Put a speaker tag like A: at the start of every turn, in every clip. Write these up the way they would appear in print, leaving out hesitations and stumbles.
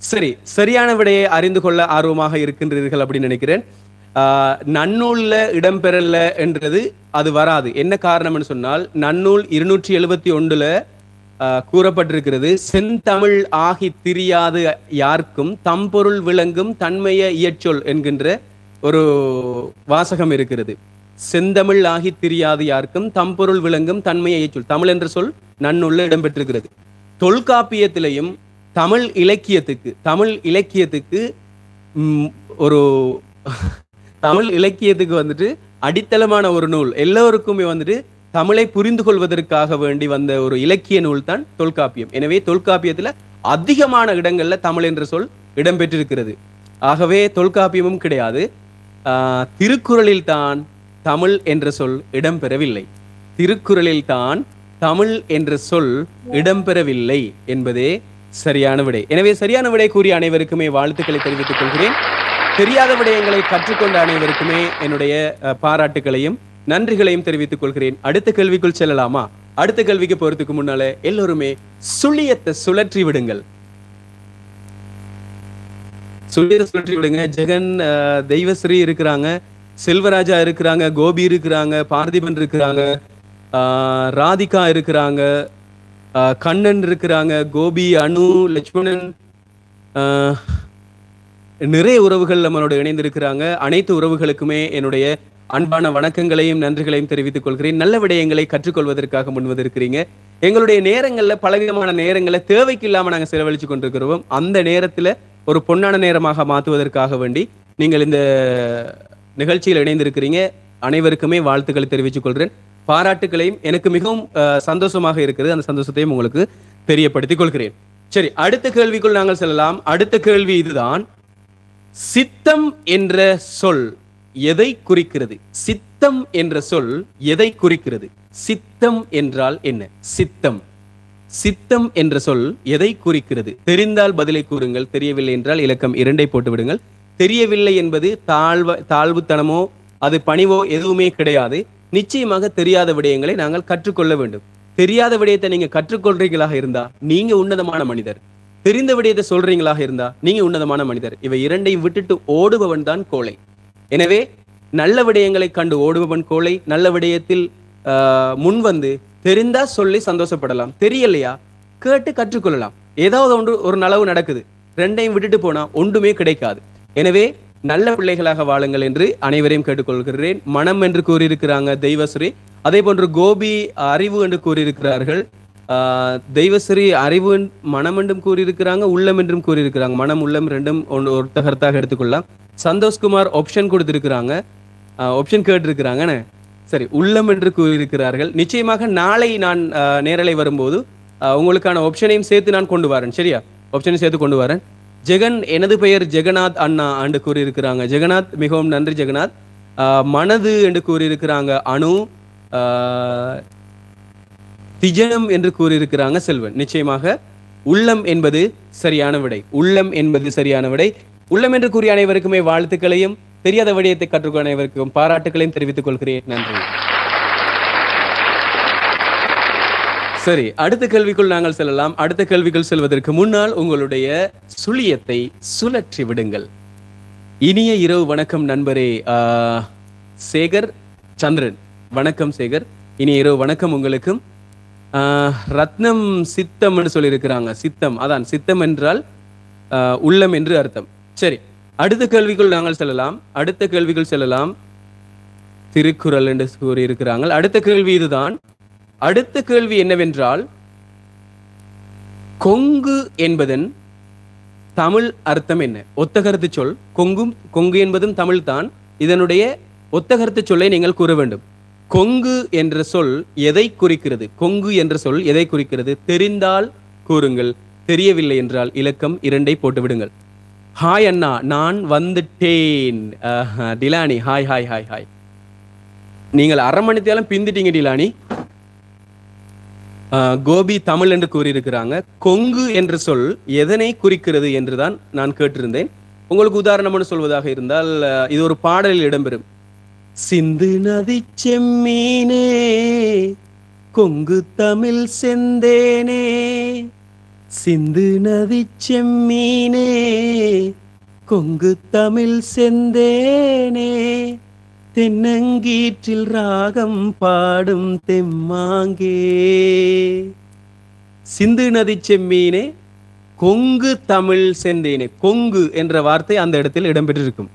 A: சரி, சரியான விடையை அறிந்து கொள்ள ஆர்வமாக இருக்கின்றீர்கள் அப்படின்னு நினைக்கிறேன். நன்னூல்ல இடம்பெறல என்றது அது வராது. என்ன காரணம்னு சொன்னால், நன்னூல் 271 கூறப்பட்டிருக்கிறது, செந்தமிழ் ஆகி திரியாது யார்க்கும் தம்பொருள் விளங்கும் தன்மைய இயற்றொல் என்கின்ற ஒரு வாசகம் இருக்கிறது. செந்தமிழ் ஆகி திரியாது யார்க்கும் தம்பொருள் விளங்கும் தன்மைய இயற்றொல், தமிழ் என்ற சொல் நன்னூல்ல இடம்பெற்றிருக்கிறது. தொல்காப்பியத்திலையும் தமிழ் இலக்கியத்துக்கு ஒரு தமிழ் இலக்கியத்துக்கு வந்துட்டு அடித்தளமான ஒரு நூல், எல்லோருக்குமே வந்துட்டு தமிழை புரிந்து கொள்வதற்காக வேண்டி வந்த ஒரு இலக்கிய நூல் தான் தொல்காப்பியம். எனவே தொல்காப்பியத்துல அதிகமான இடங்கள்ல தமிழ் என்ற சொல் இடம்பெற்றிருக்கிறது. ஆகவே தொல்காப்பியமும் கிடையாது. திருக்குறளில் தான் தமிழ் என்ற சொல் இடம்பெறவில்லை. திருக்குறளில் தான் தமிழ் என்ற சொல் இடம்பெறவில்லை என்பதே சரியான விடை. எனவே சரியான விடை கூறிய அனைவருக்குமே வாழ்த்துக்களை தெரிவித்துக் கொள்கிறேன். தெரியாத விடயங்களை கற்றுக்கொண்ட அனைவருக்குமே என்னுடைய பாராட்டுகளையும் நன்றிகளையும் தெரிவித்துக் கொள்கிறேன். அடுத்த கேள்விக்குள் செல்லலாமா? அடுத்த கேள்விக்கு போறதுக்கு முன்னால எல்லோருமே சுழியத்தை சுழற்றி விடுங்கள். சுழியத்தை சுழற்றி விடுங்க. ஜெகன், தெய்வஸ்ரீ இருக்கிறாங்க, செல்வராஜா இருக்கிறாங்க, கோபி இருக்கிறாங்க, பார்த்திபன் இருக்கிறாங்க, ராதிகா இருக்கிறாங்க, கண்ணன் இருக்கிறாங்க, கோபி, அனு, லட்சுமணன், நிறைய உறவுகள் நம்மளோட இணைந்திருக்கிறாங்க. அனைத்து உறவுகளுக்குமே என்னுடைய அன்பான வணக்கங்களையும் நன்றிகளையும் தெரிவித்துக் கொள்கிறேன். நல்ல விடயங்களை கற்றுக்கொள்வதற்காக முன்வந்திருக்கிறீங்க. எங்களுடைய நேரங்கள்ல பலவிதமான நேரங்களை தேவைக்கு இல்லாம நாங்க செலவழிச்சு கொண்டிருக்கிறோம். அந்த நேரத்துல ஒரு பொன்னான நேரமாக மாற்றுவதற்காக வேண்டி நீங்கள் இந்த நிகழ்ச்சியில் இணைந்திருக்கிறீங்க. அனைவருக்குமே வாழ்த்துக்களை தெரிவித்துக் கொள்கிறேன். பாராட்டுகளையும் எனக்கு மிகவும் சந்தோஷமாக இருக்கிறது. அந்த சந்தோஷத்தையும் உங்களுக்கு தெரியப்படுத்திக் கொள்கிறேன். சரி, அடுத்த கேள்விக்குள் நாங்கள் செல்லலாம். அடுத்த கேள்வி இதுதான். சித்தம் என்ற சொல் எதை குறிக்கிறது? சித்தம் என்ற சொல் எதை குறிக்கிறது? சித்தம் என்றால் என்ன? சித்தம் என்ற சொல் எதை குறிக்கிறது? தெரிந்தால் பதிலை கூறுங்கள். தெரியவில்லை என்றால் இலக்கம் 2 போட்டு விடுங்கள். தெரியவில்லை என்பது தாழ்வுத்தனமோ அது பணிவோ எதுவுமே கிடையாது. நிச்சயமாக தெரியாத விடயங்களை நாங்கள் கற்றுக்கொள்ள வேண்டும். தெரியாத விடயத்தை நீங்க கற்றுக்கொள்றீங்களாக இருந்தா நீங்க உன்னதமான மனிதர். தெரிந்த விடயத்தை சொல்றீங்களாக இருந்தா நீங்க உன்னதமான மனிதர். இவை இரண்டையும் விட்டுட்டு ஓடுபவன் தான் கோழை. எனவே நல்ல விடயங்களை கண்டு ஓடுபவன் கோழை. நல்ல விடயத்தில் முன் வந்து தெரிந்தா சொல்லி சந்தோஷப்படலாம், தெரியலையா கேட்டு கற்றுக்கொள்ளலாம். ஏதாவது ஒன்று ஒரு நலவு நடக்குது, ரெண்டையும் விட்டுட்டு போனா ஒன்றுமே கிடைக்காது. எனவே நல்ல பிள்ளைகளாக வாழுங்கள் என்று அனைவரையும் கேட்டுக்கொள்கிறேன். மனம் என்று கூறியிருக்கிறாங்க தெய்வஸ்ரீ. அதே போன்று கோபி அறிவு என்று கூறியிருக்கிறார்கள். தெய்வஸ்ரீ அறிவு மனம் என்றும் கூறியிருக்கிறாங்க, உள்ளம் என்றும் கூறியிருக்கிறாங்க. மனம் உள்ளம் ரெண்டும் ஒருத்த கருத்தாக எடுத்துக்கொள்ளலாம். சந்தோஷ்குமார் ஆப்ஷன் கொடுத்திருக்கிறாங்க, ஆப்ஷன் கேட்டிருக்கிறாங்க. சரி, உள்ளம் என்று கூறியிருக்கிறார்கள். நிச்சயமாக நாளை நான் நேரலை வரும்போது உங்களுக்கான ஆப்ஷனையும் சேர்த்து நான் கொண்டு வரேன். சரியா, ஆப்ஷனையும் சேர்த்து கொண்டு வரேன். ஜெகன், எனது பெயர் ஜெகநாத் அண்ணா என்று கூறியிருக்கிறாங்க. ஜெகநாத், மிகவும் நன்றி ஜெகநாத். மனது என்று கூறியிருக்கிறாங்க அனு. திஜனம் என்று கூறியிருக்கிறாங்க செல்வன். நிச்சயமாக உள்ளம் என்பது சரியான விடை. உள்ளம் என்பது சரியான விடை. உள்ளம் என்று கூறிய அனைவருக்குமே வாழ்த்துக்களையும் தெரியாத விடயத்தை கற்றுக்கொள்ள அனைவருக்கும் பாராட்டுகளையும் தெரிவித்துக் கொள்கிறேன். நன்றி. சரி, அடுத்த கேள்விக்குள் நாங்கள் செல்லலாம். அடுத்த கேள்விக்குள் செல்வதற்கு முன்னால் உங்களுடைய சுழியத்தை சுழற்றி விடுங்கள். இனிய இரவு வணக்கம் நண்பரே. சேகர் சந்திரன், வணக்கம் சேகர். இனிய இரவு வணக்கம் உங்களுக்கும். ரத்னம் சித்தம் என்று சொல்லியிருக்கிறாங்க. சித்தம், அதான் சித்தம் என்றால் உள்ளம் என்று அர்த்தம். சரி, அடுத்த கேள்விக்குள் நாங்கள் செல்லலாம். அடுத்த கேள்விக்குள் செல்லலாம். திருக்குறள் என்று கூறியிருக்கிறாங்க. அடுத்த கேள்வி இதுதான். அடுத்த கேள்வி என்னவென்றால், கொங்கு என்பதன் தமிழ் அர்த்தம் என்ன? ஒத்த கருத்து சொல். கொங்கு என்பதும் தமிழ் தான். இதனுடைய ஒத்த கருத்து சொல்லை நீங்கள் கூற வேண்டும். கொங்கு என்ற சொல் எதை குறிக்கிறது? கொங்கு என்ற சொல் எதை குறிக்கிறது? தெரிந்தால் கூறுங்கள், தெரியவில்லை என்றால் இலக்கம் 2 போட்டு விடுங்கள். ஹாய் அண்ணா, நான் வந்துட்டேன். Delaney, hi hi hi hi. நீங்கள் அரை மணித்தாலும் பிந்திட்டீங்க டிலானி. கோபி தமிழ் என்று கூறியிருக்கிறாங்க. கொங்கு என்ற சொல் எதனை குறிக்கிறது என்றுதான் நான் கேட்டிருந்தேன். உங்களுக்கு உதாரணம்னு சொல்வதாக இருந்தால், இது ஒரு பாடலில் இடம்பெறும். சிந்து நதி செம்மீனே, கொங்கு தமிழ் செந்தேனே, சிந்து நதி செம்மீனே கொங்கு தமிழ் செந்தேனே தென்னங்கீற்றில் ராகம் பாடும் தெம்மாங்கே. சிந்து நதி செம்மீனே கொங்கு தமிழ் செந்தேனே. கொங்கு என்ற வார்த்தை அந்த இடத்தில் இடம்பெற்றிருக்கும்.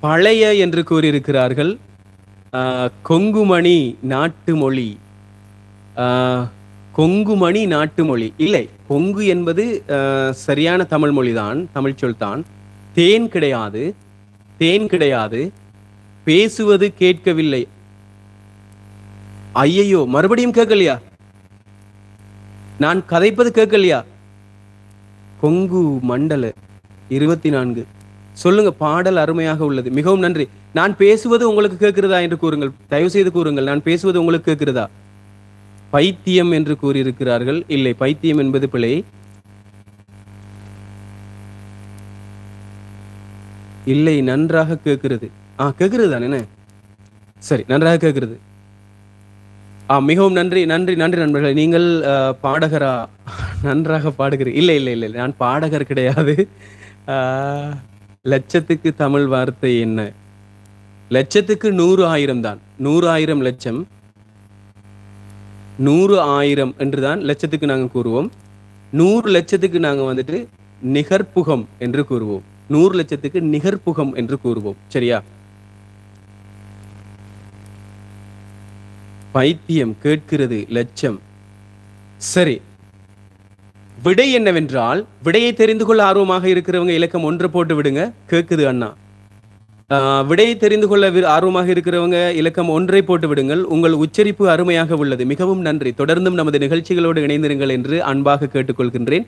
A: பழைய என்று கூறியிருக்கிறார்கள். கொங்குமணி நாட்டு மொழி. கொங்குமணி நாட்டு மொழி இல்லை. கொங்கு என்பது சரியான தமிழ் மொழிதான், தமிழ் சொல் தான். தேன் கிடையாது, தேன் கிடையாது. பேசுவது கேட்கவில்லை. ஐயையோ, மறுபடியும் கேட்கலையா? நான் கதைப்பது கேட்கலையா? கொங்கு மண்டல 24 சொல்லுங்க. பாடல் அருமையாக உள்ளது, மிகவும் நன்றி. நான் பேசுவது உங்களுக்கு கேட்கிறதா என்று கூறுங்கள், தயவு செய்து கூறுங்கள். நான் பேசுவது உங்களுக்கு கேட்கிறதா? பைத்தியம் என்று கூறியிருக்கிறார்கள். இல்லை, பைத்தியம் என்பது பிழை. இல்லை, நன்றாக கேட்கிறது. கேட்கிறது தானே? சரி, நன்றாக கேட்கிறது. மிகவும் நன்றி நன்றி நன்றி நண்பர்களே. நீங்கள் பாடகரா? நன்றாக பாடுகிறீர்கள். இல்லை இல்லை இல்லை, நான் பாடகர் கிடையாது. லட்சத்துக்கு தமிழ் வார்த்தை என்ன? லட்சத்துக்கு 100 1000 தான். 100 1000 லட்சம், 100 1000 என்றுதான் லட்சத்துக்கு நாங்கள் கூறுவோம். 100 லட்சத்துக்கு நாங்கள் வந்துட்டு நிகர்ப்புகம் என்று கூறுவோம். 100 லட்சத்துக்கு நிகர்ப்புகம் என்று கூறுவோம். சரியா? பைத்தியம் கேட்கிறது, லட்சம். சரி, விடை என்னவென்றால், விடையை தெரிந்து கொள்ள ஆர்வமாக இருக்கிறவங்க இலக்கம் 1 போட்டு விடுங்க. கேட்குது அண்ணா. விடையை தெரிந்து கொள்ள ஆர்வமாக இருக்கிறவங்க இலக்கம் 1 போட்டு விடுங்கள். உங்கள் உச்சரிப்பு அருமையாக உள்ளது, மிகவும் நன்றி. தொடர்ந்தும் நமது நிகழ்ச்சிகளோடு இணைந்திருங்கள் என்று அன்பாக கேட்டுக்கொள்கின்றேன்.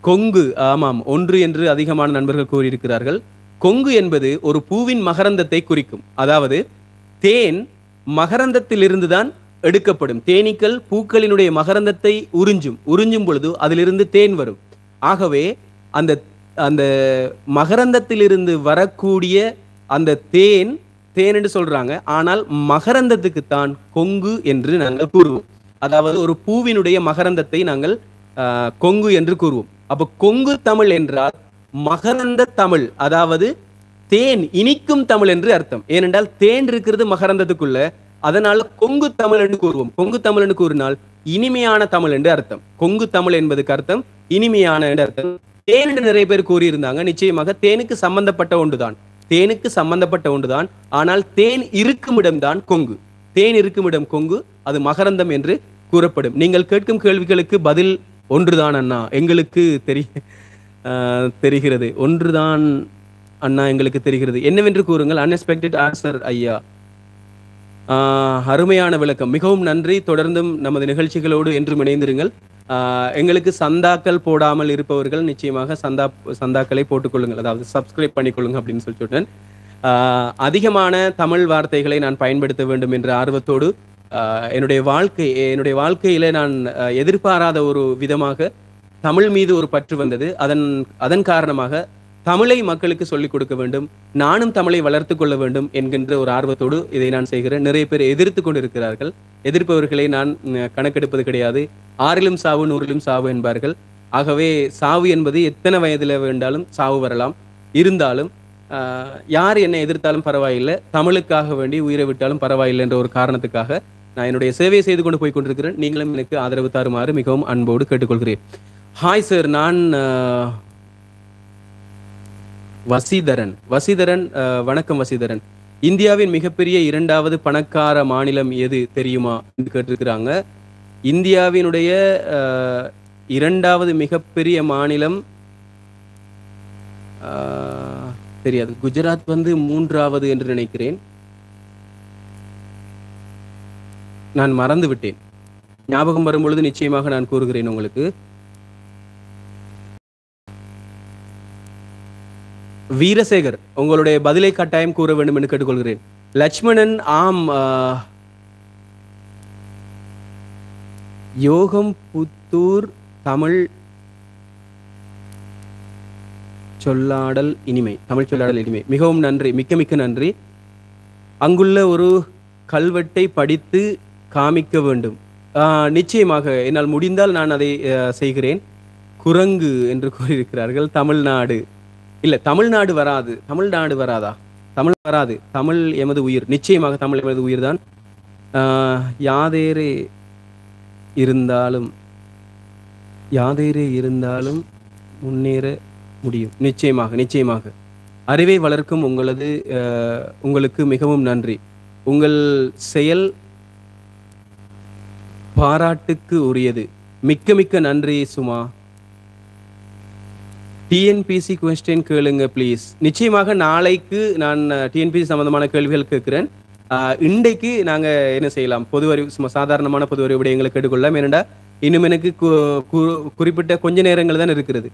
A: கொங்கு, ஆமாம், 1 என்று அதிகமான நண்பர்கள் கூறியிருக்கிறார்கள். கொங்கு என்பது ஒரு பூவின் மகரந்தத்தை குறிக்கும். அதாவது தேன் மகரந்தத்தில் இருந்துதான் எடுக்கப்படும். தேனீக்கள் பூக்களினுடைய மகரந்தத்தை உறிஞ்சும் பொழுது அதிலிருந்து தேன் வரும். ஆகவே அந்த அந்த மகரந்தத்திலிருந்து வரக்கூடிய அந்த தேன் என்று சொல்றாங்க. ஆனால் மகரந்தத்துக்கு தான் கொங்கு என்று நாங்கள் கூறுவோம். அதாவது ஒரு பூவினுடைய மகரந்தத்தை நாங்கள் கொங்கு என்று கூறுவோம். அப்ப கொங்கு தமிழ் என்றால் மகரந்த தமிழ், அதாவது தேன் இனிக்கும் தமிழ் என்று அர்த்தம். ஏனென்றால் தேன் இருக்கிறது மகரந்தத்துக்குள்ள, அதனால கொங்கு தமிழ் என்று கூறுவோம். கொங்கு தமிழ் என்று கூறினால் இனிமையான தமிழ் என்று அர்த்தம். கொங்கு தமிழ் என்பதுக்கு அர்த்தம் இனிமையான என்று அர்த்தம். தேன் என்று நிறைய பேர் கூறியிருந்தாங்க. நிச்சயமாக தேனுக்கு சம்பந்தப்பட்ட ஒன்றுதான், தேனுக்கு சம்பந்தப்பட்ட ஒன்றுதான். ஆனால் தேன் இருக்கும் இடம்தான் கொங்கு. தேன் இருக்கும் இடம் கொங்கு, அது மகரந்தம் என்று கூறப்படும். நீங்கள் கேட்கும் கேள்விகளுக்கு பதில் ஒன்றுதான் அண்ணா, எங்களுக்கு தெரிகிறது. ஒன்றுதான் அண்ணா, எங்களுக்கு தெரிகிறது. என்னவென்று கூறுங்கள். அன்எக்ஸ்பெக்டட் ஆன்சர் ஐயா. அருமையான விளக்கம், மிகவும் நன்றி. தொடர்ந்தும் நமது நிகழ்ச்சிகளோடு என்றும் இணைந்திருங்கள். எங்களுக்கு சந்தாக்கள் போடாமல் இருப்பவர்கள் நிச்சயமாக சந்தாக்களை போட்டுக்கொள்ளுங்கள், அதாவது சப்ஸ்கிரைப் பண்ணிக்கொள்ளுங்க அப்படின்னு சொல்லிவிட்டேன். அதிகமான தமிழ் வார்த்தைகளை நான் பயன்படுத்த வேண்டும் என்ற ஆர்வத்தோடு என்னுடைய வாழ்க்கையில நான் எதிர்பாராத ஒரு விதமாக தமிழ் மீது ஒரு பற்று வந்தது. அதன் காரணமாக தமிழை மக்களுக்கு சொல்லிக் கொடுக்க வேண்டும், நானும் தமிழை வளர்த்து கொள்ள வேண்டும் என்கின்ற ஒரு ஆர்வத்தோடு இதை நான் செய்கிறேன். நிறைய பேர் எதிர்த்து கொண்டிருக்கிறார்கள். எதிர்ப்பவர்களை நான் கணக்கெடுப்பது கிடையாது. 6லும் சாவு 100லும் சாவு என்பார்கள். ஆகவே சாவு என்பது எத்தனை வயதில் வேண்டாலும் சாவு வரலாம். இருந்தாலும் யார் என்னை எதிர்த்தாலும் பரவாயில்லை, தமிழுக்காக வேண்டி உயிரை விட்டாலும் பரவாயில்லை என்ற ஒரு காரணத்துக்காக நான் என்னுடைய சேவையை செய்து கொண்டு போய் கொண்டிருக்கிறேன். நீங்களும் எனக்கு ஆதரவு தருமாறு மிகவும் அன்போடு கேட்டுக்கொள்கிறேன். ஹாய் சார், நான் வசீதரன். வணக்கம் வசீதரன். இந்தியாவின் மிகப்பெரிய 2வது பணக்கார மாநிலம் எது தெரியுமா என்று கேட்டிருக்கிறாங்க. இந்தியாவினுடைய 2வது மிகப்பெரிய மாநிலம் தெரியாது. குஜராத் 3வது என்று நினைக்கிறேன். நான் மறந்து விட்டேன். ஞாபகம் வரும் பொழுது நிச்சயமாக நான் கூறுகிறேன் உங்களுக்கு. வீரசேகர், உங்களுடைய பதிலை கட்டாயம் கூற வேண்டும் என்று கேட்டுக்கொள்கிறேன். லட்சுமணன், ஆம், யோகம் புத்தூர் தமிழ் சொல்லாடல் இனிமை, தமிழ் சொல்லாடல் இனிமை. மிகவும் நன்றி, மிக்க நன்றி. அங்குள்ள ஒரு கல்வெட்டை படித்து காமிக்க வேண்டும். நிச்சயமாக என்னால் முடிந்தால் நான் அதை செய்கிறேன். குரங்கு என்று கூறியிருக்கிறார்கள். தமிழ்நாடு இல்ல, தமிழ்நாடு வராது. தமிழ்நாடு வராதா? தமிழ் வராது. தமிழ் எமது உயிர். நிச்சயமாக தமிழ் எமது உயிர் தான். யாதேரே இருந்தாலும் முன்னேற முடியும். நிச்சயமாக நிச்சயமாக. அறிவை வளர்க்கும் உங்களுக்கு மிகவும் நன்றி. உங்கள் செயல் பாராட்டுக்கு உரியது. மிக்க மிக்க நன்றி சுமா. டிஎன்பிசி கொஸ்டின் கேளுங்க ப்ளீஸ். நிச்சயமாக நாளைக்கு நான் டிஎன்பிசி சம்பந்தமான கேள்விகள் கேட்கிறேன். இன்றைக்கு நாங்க என்ன செய்யலாம், பொதுவறிவு சாதாரணமான பொதுவறிவு விடயங்களை கேட்டுக்கொள்ளலாம். ஏனெண்டா இன்னும் எனக்கு குறிப்பிட்ட கொஞ்ச நேரங்கள் தான் இருக்கிறது.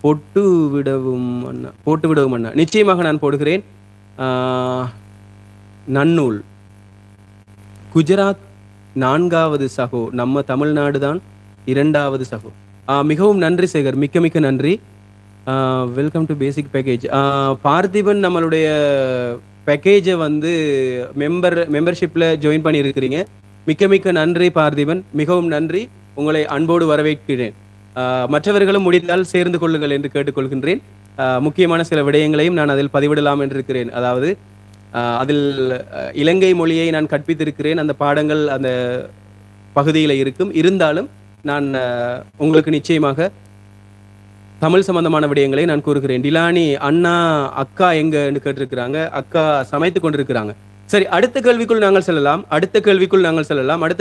A: போட்டு விடவும் அண்ணா. நிச்சயமாக நான் போடுகிறேன். நன்னூல் குஜராத் 4வது சகோ, நம்ம தமிழ்நாடு தான் 2வது சகோ. மிகவும் நன்றி சேகர், மிக்க மிக்க நன்றி. Welcome to basic package. Parthiban நம்மளுடைய பேக்கேஜை வந்து மெம்பர்ஷிப்ல ஜாயின் பண்ணி இருக்கிறீங்க. மிக்க மிக்க நன்றி பார்த்திபன், மிகவும் நன்றி. உங்களை அன்போடு வரவேற்கிறேன். மற்றவர்களும் முடிந்தால் சேர்ந்து கொள்ளுங்கள் என்று கேட்டுக்கொள்கின்றேன். முக்கியமான சில விடயங்களையும் நான் அதில் பதிவிடலாம் என்று இருக்கிறேன். அதாவது அதில் இலங்கை மொழியை நான் கற்பித்திருக்கிறேன். அந்த பாடங்கள் அந்த பகுதியில் இருந்தாலும் நான் உங்களுக்கு நிச்சயமாக தமிழ் சம்பந்தமான விடயங்களை நான் கூறுகிறேன். டிலானி அண்ணா அக்கா எங்க கேட்டிருக்கிறாங்க. அக்கா சமைத்து கொண்டிருக்கிறாங்க. சரி, அடுத்த கேள்விக்குள் நாங்கள் செல்லலாம். அடுத்த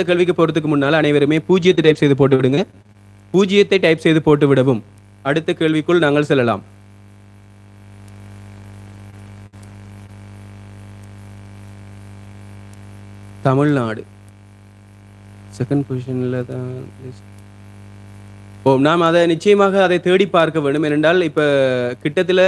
A: கேள்விக்கு போறதுக்கு முன்னால் அனைவருமே பூஜ்ஜியத்தை டைப் செய்து போட்டு விடுங்க. பூஜ்ஜியத்தை டைப் செய்து போட்டு விடவும். அடுத்த கேள்விக்குள் நாங்கள் செல்லலாம். தமிழ்நாடு செகண்ட் பொசிஷன்ல தான். நாம் அதை நிச்சயமாக அதை தேடி பார்க்க வேண்டும். ஏனென்றால் இப்ப கிட்டத்தில்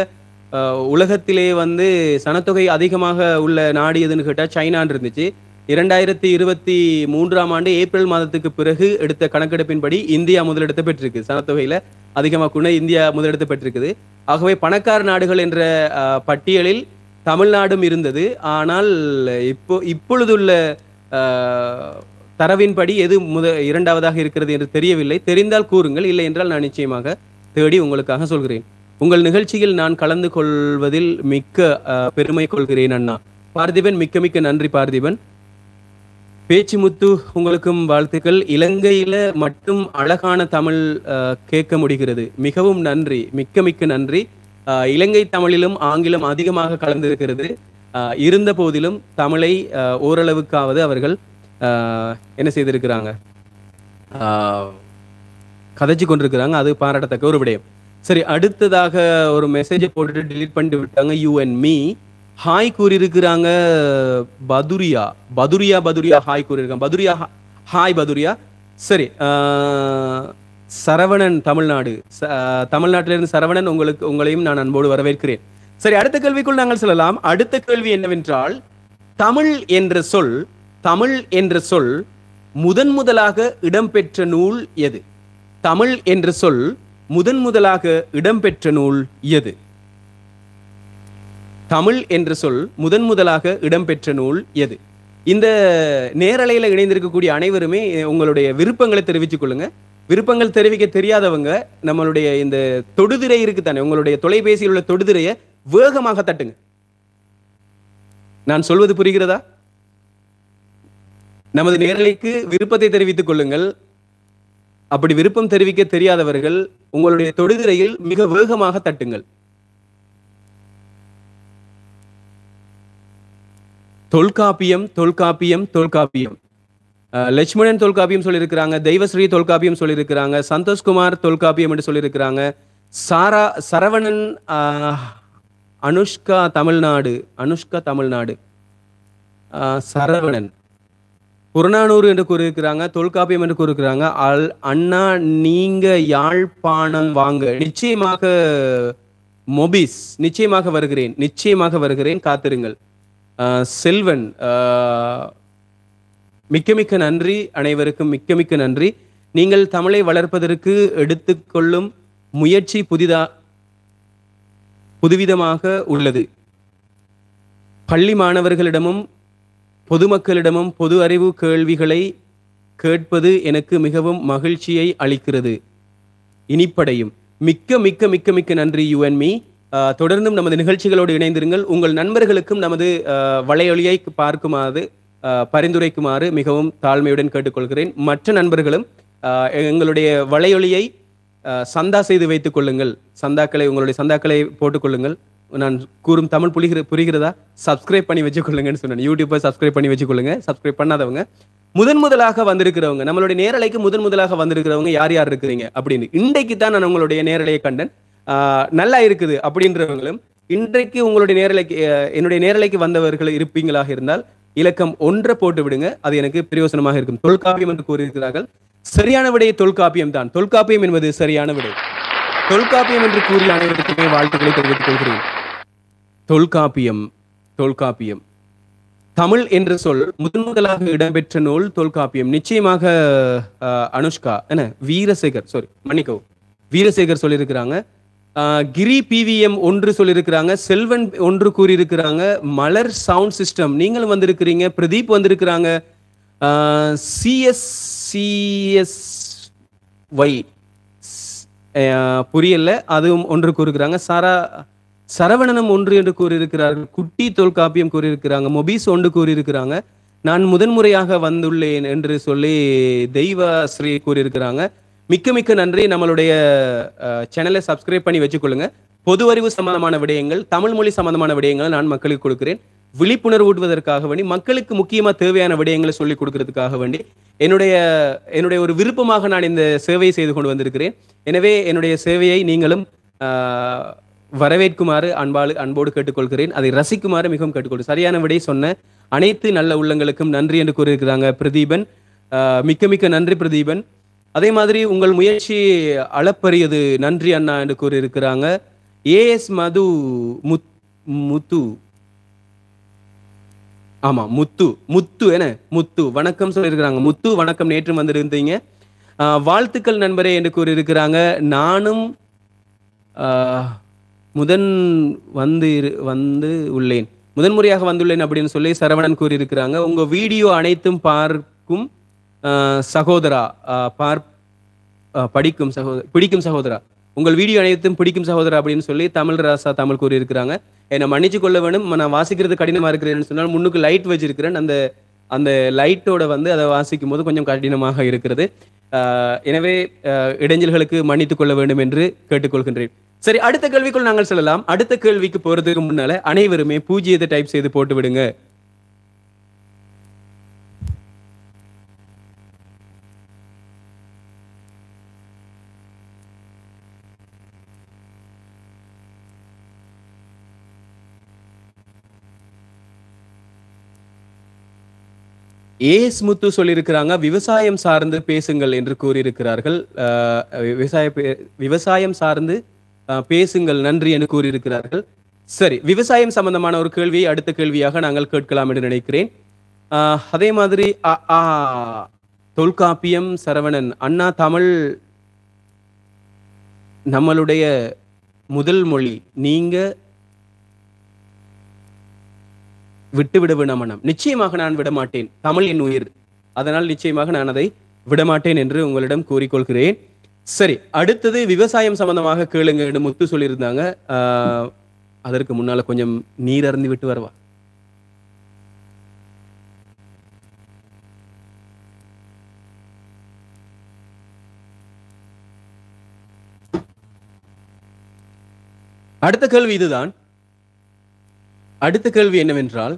A: உலகத்திலே வந்து சனத்தொகை அதிகமாக உள்ள நாடு எதுன்னு கேட்டால் சைனான்னு இருந்துச்சு. 2023ஆம் ஆண்டு ஏப்ரல் மாதத்துக்கு பிறகு எடுத்த கணக்கெடுப்பின்படி இந்தியா முதலிடத்தை பெற்றிருக்கு. சனத்தொகையில அதிகமாக கூட இந்தியா முதலிடத்தை பெற்றிருக்குது. ஆகவே பணக்கார நாடுகள் என்ற பட்டியலில் தமிழ்நாடும் இருந்தது. ஆனால் இப்பொழுதுள்ள தரவின்படி எது இரண்டாவதாக இருக்கிறது என்று தெரியவில்லை. தெரிந்தால் கூறுங்கள், இல்லை என்றால் நான் நிச்சயமாக தேடி உங்களுக்காக சொல்கிறேன். உங்கள் நிகழ்ச்சியில் நான் கலந்து கொள்வதில் மிக்க பெருமை கொள்கிறேன் அண்ணா. பார்த்திபன், மிக்க மிக்க நன்றி பார்த்திபன். பேச்சு முத்து, உங்களுக்கும் வாழ்த்துக்கள். இலங்கையில மட்டும் அழகான தமிழ் கேட்க முடிகிறது. மிகவும் நன்றி, மிக்க மிக்க நன்றி. இலங்கை தமிழிலும் ஆங்கிலம் அதிகமாக கலந்திருக்கிறது. இருந்த போதிலும் தமிழை ஓரளவுக்காவது அவர்கள் என்ன செய்திருக்கிறாங்க, கதைச்சு கொண்டிருக்கிறாங்க. அது பாராட்டத்தக்க ஒரு விடயம். சரி, அடுத்ததாக ஒரு மெசேஜை போட்டுட்டு டிலீட் பண்ணிட்டு விட்டாங்க. யூ அண்ட் மீ ஹாய் கூறியிருக்கிறாங்க. பதுரியா ஹாய் கூறியிருக்காங்க. பதுரியா ஹாய் பதுரியா. சரி, சரவணன் தமிழ்நாட்டிலிருந்து சரவணன், உங்களையும் நான் அன்போடு வரவேற்கிறேன். சரி, அடுத்த கேள்விக்குள் நாங்கள் செல்லலாம். அடுத்த கேள்வி என்னவென்றால், தமிழ் என்ற சொல் முதலாக இடம்பெற்ற நூல் எது? தமிழ் என்ற சொல் முதலாக இடம்பெற்ற நூல் எது? தமிழ் என்ற சொல் முதலாக இடம்பெற்ற நூல் எது? இந்த நேரலையில இணைந்திருக்கக்கூடிய அனைவருமே உங்களுடைய விருப்பங்களை தெரிவித்துக் கொள்ளுங்க. விருப்பங்கள் தெரிவிக்க தெரியாதவங்க நம்மளுடைய இந்த தொடுதிரை இருக்கு தானே, உங்களுடைய தொலைபேசியில் உள்ள தொடுதிரையை வேகமாக தட்டுங்க. நான் சொல்வது புரிகிறதா? நமது நேரலைக்கு விருப்பத்தை தெரிவித்துக் கொள்ளுங்கள். அப்படி விருப்பம் தெரிவிக்க தெரியாதவர்கள் உங்களுடைய தொடுதிரையில் மிக வேகமாக தட்டுங்கள். தொல்காப்பியம். லட்சுமணன் தொல்காப்பியம் சொல்லியிருக்கிறாங்க. தெய்வஸ்ரீ தொல்காப்பியம் சொல்லியிருக்கிறாங்க. சந்தோஷ்குமார் தொல்காப்பியம் என்று சொல்லியிருக்கிறாங்க. சரவணன் அனுஷ்கா தமிழ்நாடு. சரவணன் புறநானூறு என்று கூறியிருக்கிறாங்க. தொல்காப்பியம் என்று கூறியிருக்கிறாங்க. அண்ணா நீங்க யாழ்ப்பாணம் வாங்க. நிச்சயமாக மொபிஸ், நிச்சயமாக வருகிறேன், காத்திருங்கள். செல்வன், மிக்க நன்றி. அனைவருக்கும் மிக்க நன்றி. நீங்கள் தமிழை வளர்ப்பதற்கு எடுத்துக்கொள்ளும் முயற்சி புதுவிதமாக உள்ளது. பள்ளி மாணவர்களிடமும் பொதுமக்களிடமும் பொது அறிவு கேள்விகளை கேட்பது எனக்கு மிகவும் மகிழ்ச்சியை அளிக்கிறது. இனிப்படையும். மிக்க மிக்க மிக்க மிக்க நன்றி யூ அண்ட் மீ. தொடர்ந்தும் நமது நிகழ்ச்சிகளோடு இணைந்திருங்கள். உங்கள் நண்பர்களுக்கும் நமது வலையொலியை பார்க்குமாறு பரிந்துரைக்குமாறு மிகவும் தாழ்மையுடன் கேட்டுக்கொள்கிறேன். மற்ற நண்பர்களும் எங்களுடைய வலையொலியை சந்தா செய்து வைத்துக் கொள்ளுங்கள். உங்களுடைய சந்தாக்களை போட்டுக்கொள்ளுங்கள். நான் கூறும் தமிழ் புரிகிறதா? சப்ஸ்கிரைப் பண்ணி வச்சுக்கொள்ளுங்கன்னு சொன்னேன். யூடியூப்பை சப்ஸ்கிரைப் பண்ணி வச்சுக்கொள்ளுங்க. சப்ஸ்கிரைப் பண்ணாதவங்க, முதலாக வந்திருக்கிறவங்க, நம்மளுடைய நேரலைக்கு முதலாக வந்திருக்கிறவங்க யார் யார் இருக்கிறீங்க அப்படின்னு இன்றைக்கு தான் நான் உங்களுடைய நேரலையை கண்டேன், நல்லா இருக்குது அப்படின்றவங்களும், இன்றைக்கு உங்களுடைய என்னுடைய நேரலைக்கு வந்தவர்கள் இருப்பீங்களாக இருந்தால் இலக்கம் 1 போட்டு விடுங்க. அது எனக்கு பிரயோசனமாக இருக்கும். தொல்காப்பியம் என்று கூறியிருக்கிறார்கள். சரியான விடை தொல்காப்பியம் தான். தொல்காப்பியம் என்பது சரியான விடை. தொல்காப்பியம் என்று கூறிய அனைவருக்குமே வாழ்த்துக்களை தெரிவித்துக் கொள்கிறேன். தொல்காப்பியம் தமிழ் என்ற சொல் முதலாக இடம்பெற்ற நூல் தொல்காப்பியம். நிச்சயமாக அனுஷ்கா வீரசேகர் சொல்லியிருக்கிறாங்க. கிரி பிவிஎம் 1 சொல்லியிருக்கிறாங்க. செல்வன் 1 கூறியிருக்கிறாங்க. மலர் சவுண்ட் சிஸ்டம் நீங்களும் வந்திருக்கிறீங்க. பிரதீப் வந்திருக்கிறாங்க. CSCSY புரியல, அதுவும் 1 கூறுகிறாங்க. சரவணனும் 1 என்று கூறியிருக்கிறார்கள். குட்டி தொல்காப்பியம் கூறியிருக்கிறாங்க. மொபீஸ் 1 கூறியிருக்கிறாங்க. நான் முதன்முறையாக வந்துள்ளேன் என்று சொல்லி தெய்வஸ்ரீ கூறியிருக்கிறாங்க. மிக்க மிக்க நன்றி. நம்மளுடைய சேனலை சப்ஸ்கிரைப் பண்ணி வச்சுக்கொள்ளுங்க. பொது அறிவு சம்பந்தமான விடயங்கள், தமிழ் மொழி சம்பந்தமான விடயங்களை நான் மக்களுக்கு கொடுக்கிறேன். விழிப்புணர்வு ஊட்டுவதற்காக வேண்டி, மக்களுக்கு முக்கியமா தேவையான விடயங்களை சொல்லிக் கொடுக்கறதுக்காக வேண்டி என்னுடைய ஒரு விருப்பமாக நான் இந்த சேவையை செய்து கொண்டு வந்திருக்கிறேன். எனவே என்னுடைய சேவையை நீங்களும் வரவேற்குமாறு அன்போடு கேட்டுக்கொள்கிறேன். அதை ரசிக்குமாறு மிகவும் கேட்டுக்கொள்கிறேன். சரியான விடை சொன்ன அனைத்து நல்ல உள்ளங்களுக்கும் நன்றி என்று கூறியிருக்கிறாங்க பிரதீபன். மிக்க மிக்க நன்றி பிரதீபன். அதே மாதிரி உங்கள் முயற்சி அளப்பரியது, நன்றி அண்ணா என்று கூறியிருக்கிறாங்க. AS முத்து ஆமா முத்து என முத்து வணக்கம் சொல்லியிருக்கிறாங்க. முத்து வணக்கம், நேற்று வந்திருந்தீங்க. வாழ்த்துக்கள் நண்பரே என்று கூறியிருக்கிறாங்க. நானும் முதன்முறையாக வந்துள்ளேன் அப்படின்னு சொல்லி சரவணன் கூறியிருக்கிறாங்க. உங்க வீடியோ அனைத்தும் பார்க்கும் சகோதரா, பிடிக்கும் சகோதரா, உங்கள் வீடியோ அனைத்தும் பிடிக்கும் சகோதரா அப்படின்னு சொல்லி தமிழ் ராசா தமிழ் கூறியிருக்கிறாங்க. என்னை மன்னிச்சு கொள்ள வேணும், நான் வாசிக்கிறது கடினமா இருக்கிறேன்னு சொன்னால் முன்னுக்கு லைட் வச்சிருக்கிறேன். அந்த லைட்டோட அதை வாசிக்கும் போது கொஞ்சம் கடினமாக இருக்கிறது. எனவே இடைஞ்சல்களுக்கு மன்னித்துக் கொள்ள வேண்டும் என்று கேட்டுக்கொள்கின்றேன். சரி, அடுத்த கேள்விக்குள் நாங்கள் செல்லலாம். அடுத்த கேள்விக்கு போறதுக்கு முன்னால அனைவருமே 0 டைப் செய்து போட்டு விடுங்க. முத்து சொல்லியிருக்கிறாங்க, விவசாயம் சார்ந்து பேசுங்கள் என்று கூறியிருக்கிறார்கள். விவசாயம் சார்ந்து பேசுங்கள் நன்றி என்று கூறியிருக்கிறார்கள். சரி, விவசாயம் சம்பந்தமான ஒரு கேள்வியை அடுத்த கேள்வியாக நாங்கள் கேட்கலாம் என்று நினைக்கிறேன். அதே மாதிரி தொல்காப்பியம் சரவணன் அண்ணா, தமிழ் நம்மளுடைய முதல் மொழி, நீங்க விட்டுவிட வேணாமனம். நிச்சயமாக நான் விடமாட்டேன். தமிழ் என் உயிர், அதனால் நிச்சயமாக நான் அதை விடமாட்டேன் என்று உங்களிடம் கூறிக்கொள்கிறேன். சரி, அடுத்தது விவசாயம் சம்பந்தமாக கேளுங்க என்று முத்து சொல்லியிருந்தாங்க. அதற்கு முன்னால கொஞ்சம் நீர் அருந்தி விட்டு வரவா? அடுத்த கேள்வி இதுதான். அடுத்த கேள்வி என்னவென்றால்,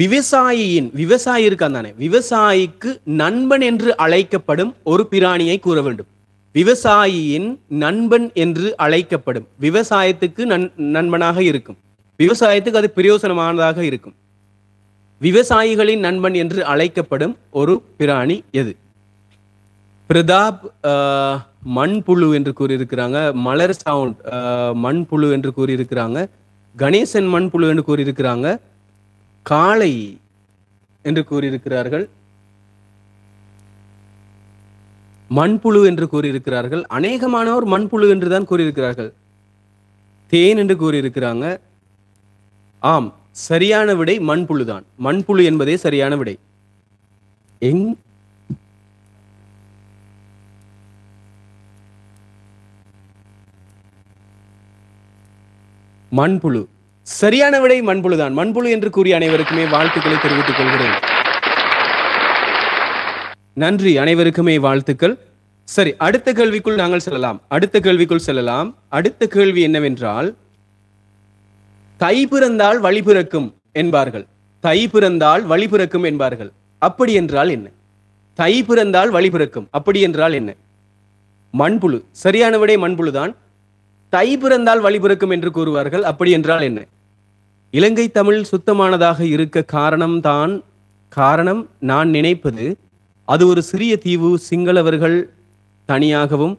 A: விவசாயி இருக்கான் தானே, விவசாயிக்கு நண்பன் என்று அழைக்கப்படும் ஒரு பிராணியை கூற வேண்டும். விவசாயியின் நண்பன் என்று அழைக்கப்படும், விவசாயத்துக்கு நண்பனாக இருக்கும், விவசாயத்துக்கு அது பிரயோசனமானதாக இருக்கும், விவசாயிகளின் நண்பன் என்று அழைக்கப்படும் ஒரு பிராணி எது? பிரதாப் மண்புழு என்று கூறியிருக்கிறாங்க. மலர் சவுண்ட் மண்புழு என்று கூறியிருக்கிறாங்க. கணேசன் மண்புழு என்று கூறியிருக்கிறாங்க. காளை என்று கூறியிருக்கிறார்கள். மண்புழு என்று கூறியிருக்கிறார்கள். அநேகமானோர் மண்புழு என்றுதான் கூறியிருக்கிறார்கள். தேன் என்று கூறியிருக்கிறாங்க. ஆம், சரியான விடை மண்புழு தான். மண்புழு என்பதே சரியான விடை. மண்புழு. சரியான விடை மண்புழுதான். மண்புழு என்று கூறிய அனைவருக்குமே வாழ்த்துக்களை தெரிவித்துக் கொள்கிறேன். நன்றி, அனைவருக்குமே வாழ்த்துக்கள். சரி, அடுத்த கேள்விக்குள் நாங்கள் செல்லலாம். அடுத்த கேள்வி என்னவென்றால், தை பிறந்தால் வழி பிறக்கும் என்பார்கள். தை பிறந்தால் வழி பிறக்கும் என்பார்கள். அப்படி என்றால் என்ன? தை பிறந்தால் வழி பிறக்கும் அப்படி என்றால் என்ன? மண்புழு. சரியான விடை மண்புழுதான். தை பிறந்தால் வழி பிறக்கும் என்று கூறுவார்கள். அப்படி என்றால் என்ன? இலங்கை தமிழ் சுத்தமானதாக இருக்க காரணம் நான் நினைப்பது, அது ஒரு சிறிய தீவு. சிங்களவர்கள் தனியாகவும்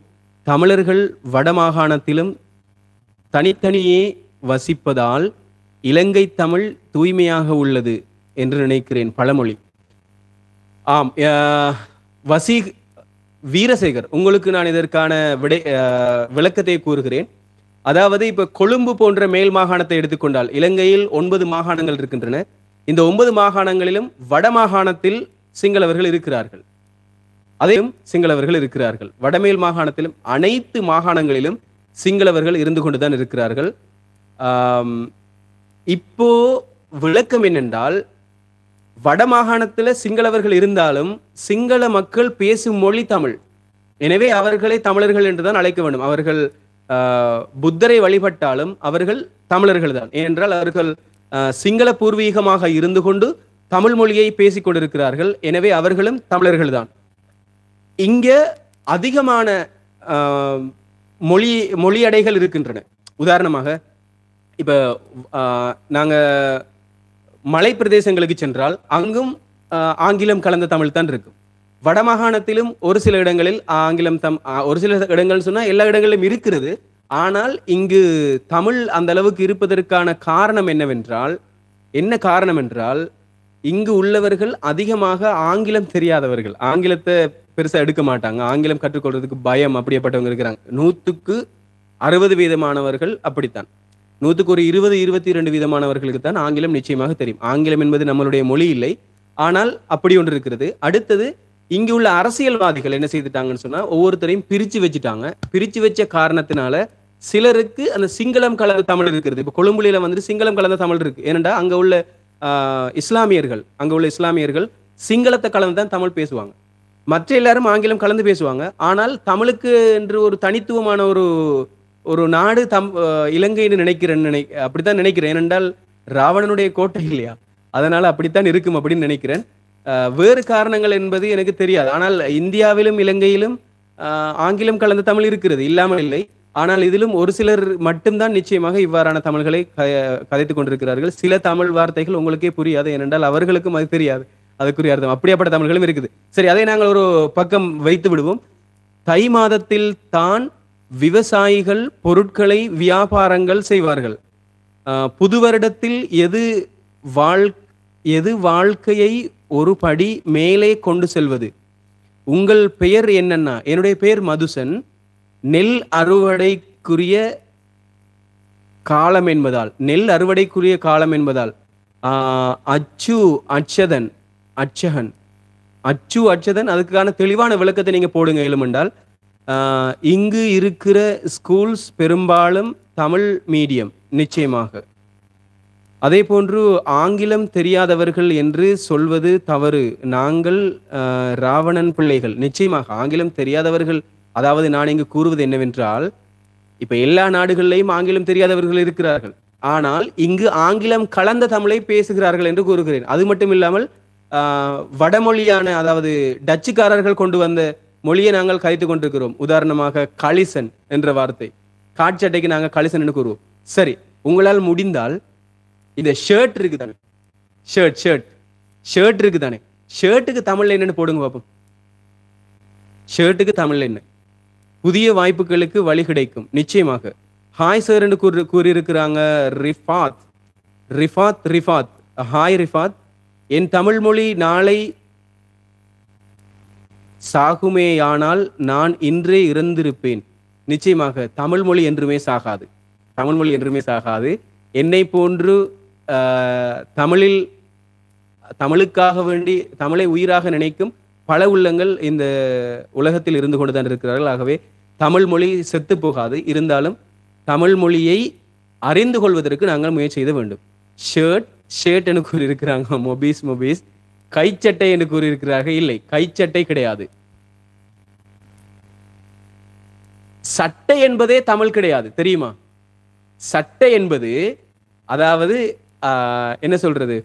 A: தமிழர்கள் வடமாகாணத்திலும் தனித்தனியே வசிப்பதால் இலங்கை தமிழ் தூய்மையாக உள்ளது என்று நினைக்கிறேன். பழமொழி. ஆம். வீரசேகர், உங்களுக்கு நான் இதற்கான விளக்கத்தை கூறுகிறேன். அதாவது இப்ப கொழும்பு போன்ற மேல் மாகாணத்தை எடுத்துக்கொண்டால், இலங்கையில் 9 மாகாணங்கள் இருக்கின்றன. இந்த 9 மாகாணங்களிலும் வடமாகாணத்தில் சிங்களவர்கள் இருக்கிறார்கள். அதையும் சிங்களவர்கள் இருக்கிறார்கள். வடமேல் மாகாணத்திலும் அனைத்து மாகாணங்களிலும் சிங்களவர்கள் இருந்து கொண்டுதான் இருக்கிறார்கள். இப்போ விளக்கம் என்னென்றால், வடமாகாணத்தில் சிங்களவர்கள் இருந்தாலும் சிங்கள மக்கள் பேசும் மொழி தமிழ். எனவே அவர்களை தமிழர்கள் என்றுதான் அழைக்க வேண்டும். அவர்கள் புத்தரை வழிபட்டாலும் அவர்கள் தமிழர்கள் தான். ஏனென்றால் அவர்கள் சிங்கள பூர்வீகமாக இருந்து கொண்டு தமிழ் மொழியை பேசிக் கொண்டிருக்கிறார்கள். எனவே அவர்களும் தமிழர்கள் தான். இங்க அதிகமான மொழியடைகள் இருக்கின்றன. உதாரணமாக இப்ப நாங்க மலை பிரதேசங்களுக்கு சென்றால் அங்கும் ஆங்கிலம் கலந்த தமிழ் தான் இருக்கும். வடமாகாணத்திலும் ஒரு சில இடங்களில் ஆங்கிலம் ஒரு சில இடங்கள் சொன்னா எல்லா இடங்களிலும் இருக்கிறது. ஆனால் இங்கு தமிழ் அந்த அளவுக்கு இருப்பதற்கான காரணம் என்ன காரணம் என்றால், இங்கு உள்ளவர்கள் அதிகமாக ஆங்கிலம் தெரியாதவர்கள். ஆங்கிலத்தை பெருசா எடுக்க மாட்டாங்க. ஆங்கிலம் கற்றுக்கொள்றதுக்கு பயம், அப்படியேப்பட்டவங்க இருக்கிறாங்க. 100க்கு 60% அப்படித்தான். 100க்கு ஒரு 20-22 வீதமானவர்களுக்கு தான் ஆங்கிலம் நிச்சயமாக தெரியும். ஆங்கிலம் என்பது நம்மளுடைய மொழி இல்லை. ஆனால் அப்படி ஒன்று இருக்கிறது. அடுத்தது, இங்கு உள்ள அரசியல்வாதிகள் என்ன செய்துட்டாங்கன்னு சொன்னா, ஒவ்வொருத்தரையும் பிரிச்சு வச்சுட்டாங்க. பிரிச்சு வச்ச காரணத்தினால சிலருக்கு அந்த சிங்களம் கலந்த தமிழ் இருக்கிறது. இப்ப கொழும்புல வந்துட்டு சிங்களம் கலந்த தமிழ் இருக்கு. ஏனென்றா அங்க உள்ள இஸ்லாமியர்கள் சிங்களத்தை கலந்து தான் தமிழ் பேசுவாங்க. மற்ற எல்லாரும் ஆங்கிலம் கலந்து பேசுவாங்க. ஆனால் தமிழுக்கு என்று ஒரு தனித்துவமான ஒரு நாடு இலங்கைன்னு அப்படித்தான் நினைக்கிறேன். ஏனென்றால் ராவணனுடைய கோட்டை இல்லையா, அதனால அப்படித்தான் இருக்கும் அப்படின்னு நினைக்கிறேன். வேறு காரணங்கள் என்பது எனக்கு தெரியாது. ஆனால் இந்தியாவிலும் இலங்கையிலும் ஆங்கிலம் கலந்த தமிழ் இருக்கிறது, இல்லாமல் இல்லை. ஆனால் இதிலும் ஒரு சிலர் மட்டும்தான் நிச்சயமாக இவ்வாறான தமிழ்களை கதைத்துக் கொண்டிருக்கிறார்கள். சில தமிழ் வார்த்தைகள் உங்களுக்கே புரியாது, ஏனென்றால் அவர்களுக்கும் அது தெரியாது அதுக்குரிய அர்த்தம். அப்படியாப்பட்ட தமிழ்களும் இருக்குது. சரி, அதை நாங்கள் ஒரு பக்கம் வைத்து விடுவோம். தை மாதத்தில் தான் விவசாயிகள் பொருட்களை வியாபாரங்கள் செய்வார்கள். புது வருடத்தில் எது வாழ்க்கையை ஒரு படி மேலே கொண்டு செல்வது? உங்கள் பெயர் என்னன்னா? என்னுடைய பெயர் மதுசன். நெல் அறுவடைக்குரிய காலம் என்பதால் அச்சதன் அதுக்கான தெளிவான விளக்கத்தை நீங்க போடுங்க எழுமென்றால். இங்கு இருக்கிற ஸ்கூல்ஸ் பெரும்பாலும் தமிழ் மீடியம் நிச்சயமாக. அதே போன்று ஆங்கிலம் தெரியாதவர்கள் என்று சொல்வது தவறு. நாங்கள் ராவணன் பிள்ளைகள். நிச்சயமாக ஆங்கிலம் தெரியாதவர்கள், அதாவது நான் இங்கு கூறுவது என்னவென்றால், இப்ப எல்லா நாடுகளிலையும் ஆங்கிலம் தெரியாதவர்கள் இருக்கிறார்கள். ஆனால் இங்கு ஆங்கிலம் கலந்த தமிழை பேசுகிறார்கள் என்று கூறுகிறேன். அது மட்டும் இல்லாமல் வடமொழியான, அதாவது டச்சுக்காரர்கள் கொண்டு வந்த மொழியை நாங்கள் கதைத்துக் கொண்டிருக்கிறோம். உதாரணமாக களிசன் என்ற வார்த்தை, காட்சட்டைக்கு நாங்கள் களிசன் என்று கூறுவோம். சரி, உங்களால் முடிந்தால் இந்த ஷர்ட் இருக்குதானே, ஷர்ட் இருக்குதானே, ஷர்ட்டுக்கு தமிழ்ல என்னன்னு போடுங்க பாப்போம். ஷர்ட்டுக்கு தமிழ்ல என்ன? புதிய வாய்ப்புகளுக்கு வழி கிடைக்கும் நிச்சயமாக. ஹாய் சார் என்று கூறியிருக்கிறாங்க ரிஃபாத். ஹாய் ரிஃபாத். என் தமிழ் மொழி நாளை சாகுமேயானால் நான் இன்றே இறந்திருப்பேன். நிச்சயமாக தமிழ் மொழி என்றுமே சாகாது. என்னை போன்று தமிழுக்காக வேண்டி தமிழை உயிராக நினைக்கும் பல உள்ளங்கள் இந்த உலகத்தில் இருந்து கொண்டுதான் இருக்கிறார்கள். ஆகவே தமிழ் மொழி செத்து போகாது. இருந்தாலும் தமிழ் மொழியை அறிந்து கொள்வதற்கு நாங்கள் முயற்சி செய்ய வேண்டும். ஷர்ட் ஷர்ட் என்று கூறியிருக்கிறாங்க, மொபீஸ் கைச்சட்டை என்று கூறியிருக்கிறார்கள். இல்லை, கைச்சட்டை கிடையாது. சட்டை என்பதே தமிழ் கிடையாது, தெரியுமா? சட்டை என்பது, அதாவது என்ன சொல்றது,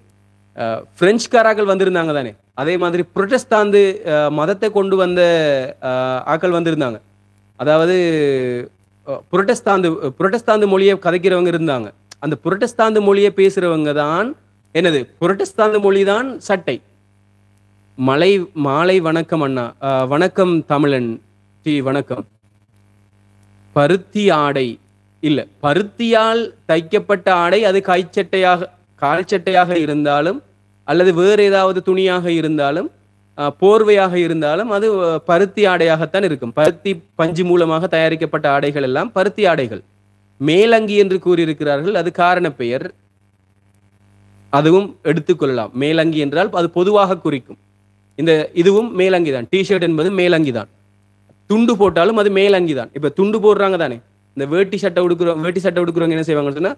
A: பிரெஞ்சுக்காரர்கள் வந்திருந்தாங்க தானே, அதே மாதிரி புரொட்டஸ்தாந்து மதத்தை கொண்டு வந்த ஆக்கள் வந்திருந்தாங்க. அதாவது புரொட்டஸ்தாந்து மொழியை கதைக்கிறவங்க இருந்தாங்க. அந்த புரொட்டஸ்தாந்து மொழியை பேசுறவங்க தான் என்னது, புரொட்டஸ்தாந்து மொழி தான் சட்டை. மாலை வணக்கம் அண்ணா, வணக்கம் தமிழன் டி, வணக்கம். பருத்தி ஆடை இல்ல, பருத்தியால் தைக்கப்பட்ட ஆடை அது கைச்சட்டையாக கால் சட்டையாக இருந்தாலும் அல்லது வேறு ஏதாவது துணியாக இருந்தாலும் போர்வையாக இருந்தாலும் அது பருத்தி ஆடையாகத்தான் இருக்கும். பருத்தி பஞ்சு மூலமாக தயாரிக்கப்பட்ட ஆடைகள் எல்லாம் பருத்தி ஆடைகள். மேலங்கி என்று கூறியிருக்கிறார்கள், அது காரண பெயர், அதுவும் எடுத்துக்கொள்ளலாம். மேலங்கி என்றால் அது பொதுவாக குறிக்கும். இதுவும் மேலங்கி தான். டிஷர்ட் என்பது மேலங்கி தான். துண்டு போட்டாலும் அது மேலங்கி தான். இப்ப துண்டு போடுறாங்க தானே, இந்த வேட்டி சட்டை உடுக்குறவங்க என்ன செய்வாங்கன்னு சொன்னா,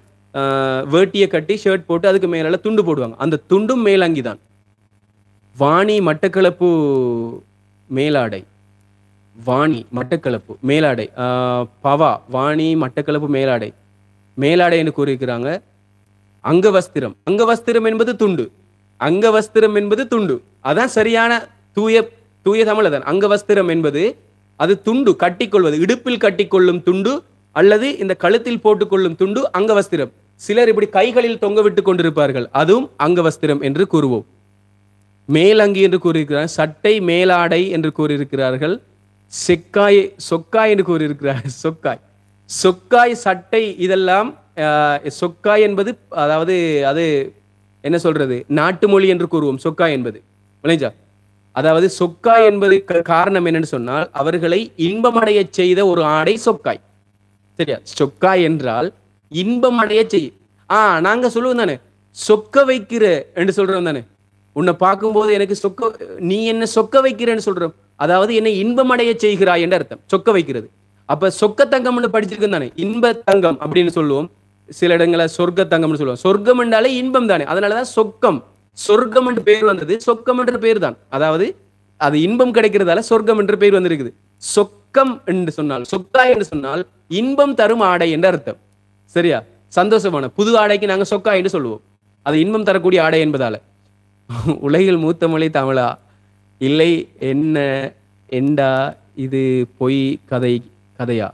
A: வேட்டியை கட்டி ஷர்ட் போட்டு அதுக்கு மேல துண்டு போடுவாங்க. அந்த துண்டும் மேலங்கி தான். வாணி மட்டக்களப்பு மேலாடை, வாணி மட்டக்களப்பு மேலாடை, பவா வாணி மட்டக்களப்பு மேலாடை என்று கூறியிருக்கிறாங்க. அங்கவஸ்திரம் என்பது துண்டு. அங்கவஸ்திரம் என்பது துண்டு, அதான் சரியான தூய தமிழ் தான். அங்கவஸ்திரம் என்பது அது துண்டு, கட்டிக்கொள்வது, இடுப்பில் கட்டிக்கொள்ளும் துண்டு அல்லது இந்த கழுத்தில் போட்டுக்கொள்ளும் துண்டு அங்கவஸ்திரம். சிலர் இப்படி கைகளில் தொங்க விட்டு கொண்டிருப்பார்கள், அதுவும் அங்கவஸ்திரம் என்று கூறுவோம். மேலங்கி என்று கூறியிருக்கிறார்கள், சட்டை மேலாடை என்று கூறியிருக்கிறார்கள், சொக்காய் என்று கூறியிருக்கிறார்கள். சொக்காய் சட்டை இதெல்லாம் சொக்காய் என்பது, அதாவது அது என்ன சொல்றது, நாட்டு மொழி என்று கூறுவோம் சொக்காய் என்பது. விளைஞ்சா, அதாவது சொக்காய் என்பது காரணம் என்னன்னு சொன்னால், அவர்களை இன்பமடைய செய்த ஒரு ஆடை சொக்காய். சரியா? சொக்காய் என்றால் இன்பம் அடைய செய். நாங்க சொல்லுவோம் தானே, சொக்க வைக்கிற என்று சொல்றோம் தானே, உன்னை பார்க்கும்போது எனக்கு நீ என்ன சொக்க வைக்கிறேன்னு சொல்றோம், அதாவது என்னை இன்பம் அடைய செய்கிறாய் என்று அர்த்தம். சொக்க வைக்கிறது. அப்ப சொக்க தங்கம்னு படிச்சிருக்கோம் தானே, இன்ப தங்கம் அப்படின்னு சொல்லுவோம். சில இடங்களை சொர்க்க தங்கம்னு சொல்லுவோம். சொர்க்கம் என்றாலே இன்பம் தானே, அதனாலதான் சொர்க்கம் என்று பேர் வந்தது. சொக்கம் என்ற பேர் தான், அதாவது அது இன்பம் கிடைக்கிறதால சொர்க்கம் என்ற பேர் வந்திருக்குது. சொக்கம் என்று சொன்னால், சொக்காய் என்று சொன்னால் இன்பம் தரும் ஆடை என்ற அர்த்தம். சரியா? சந்தோஷமான புது ஆடைக்கு நாங்க சொக்காய் என்று சொல்லுவோம், அது இன்பம் தரக்கூடிய ஆடை என்பதால. உலகில் மூத்த மொழி தமிழா? இல்லை, என்ன எண்டா இது பொய் கதையா?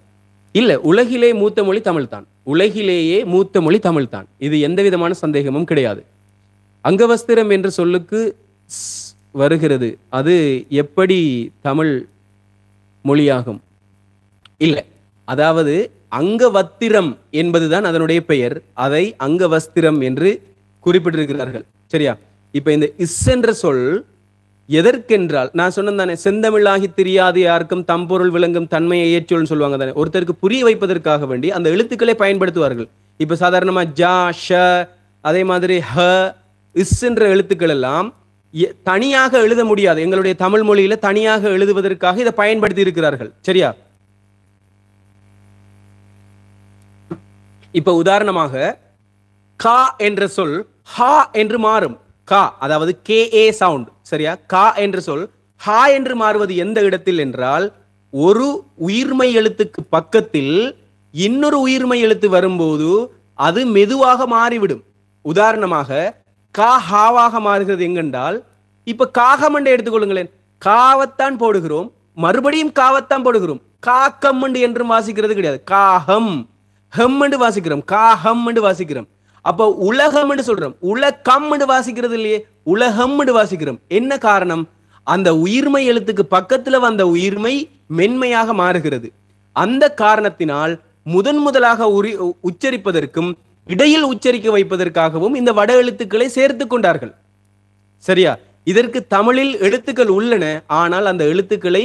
A: இல்ல, உலகிலே மூத்த மொழி தமிழ் தான். உலகிலேயே மூத்த மொழி தமிழ் தான், இது எந்த விதமான சந்தேகமும் கிடையாது. அங்கவஸ்திரம் என்ற சொல்லுக்கு வருகிறது, அது எப்படி தமிழ் மொழியாகும்? இல்லை, அதாவது அங்கவத்திரம் என்பதுதான் அதனுடைய பெயர், அதை அங்கவஸ்திரம் என்று குறிப்பிட்டிருக்கிறார்கள். சரியா? இப்ப இந்த இஸ் என்ற சொல் எதற்கென்றால், நான் சொன்னேன் தானே, செந்தமிழாகி தெரியாது யாருக்கும் தம்பொருள் விளங்கும் தன்மையை ஏற்றோல்னு சொல்லுவாங்க தானே, ஒருத்தருக்கு புரிய வைப்பதற்காக வேண்டி அந்த எழுத்துக்களை பயன்படுத்துவார்கள். இப்ப சாதாரணமா ஜா, ஷ, அதே மாதிரி ஹ, இஸ் என்ற எழுத்துக்கள் எல்லாம் தனியாக எழுத முடியாது. எங்களுடைய தமிழ் மொழியில தனியாக எழுதுவதற்காக இதை பயன்படுத்தி இருக்கிறார்கள். சரியா? இப்ப உதாரணமாக கா என்ற சொல் ஹா என்று மாறும். கா, அதாவது KA சவுண்ட். சரியா? கா என்ற சொல் ஹா என்று மாறுவது எந்த இடத்தில் என்றால், ஒரு உயிர்மை எழுத்துக்கு பக்கத்தில் இன்னொரு உயிர்மை எழுத்து வரும்போது அது மெதுவாக மாறிவிடும். உதாரணமாக கா ஹாவாக மாறுகிறது எங்கென்றால், இப்ப காகம் என்று எடுத்துக்கொள்ளுங்களேன், காவத்தான் போடுகிறோம், மறுபடியும் காவத்தான் போடுகிறோம், காக்கம் என்று வாசிக்கிறது கிடையாது, காகம் ஹம் என்று வாசிக்கிறோம், காகம் என்று வாசிக்கிறோம். அப்ப உலகம் என்று சொல்றோம், உலகம் என்று வாசிக்கிறது இல்லையே, உலகம் என்று வாசிக்கிறோம். என்ன காரணம்? அந்த உயிர்மை எழுத்துக்கு பக்கத்துல வந்த உயிர்மை மென்மையாக மாறுகிறது. அந்த காரணத்தினால் முதலாக உச்சரிப்பதற்கும் இடையில் உச்சரிக்க வைப்பதற்காகவும் இந்த வட எழுத்துக்களை சேர்த்து கொண்டார்கள். சரியா? இதற்கு தமிழில் எழுத்துக்கள் உள்ளன, ஆனால் அந்த எழுத்துக்களை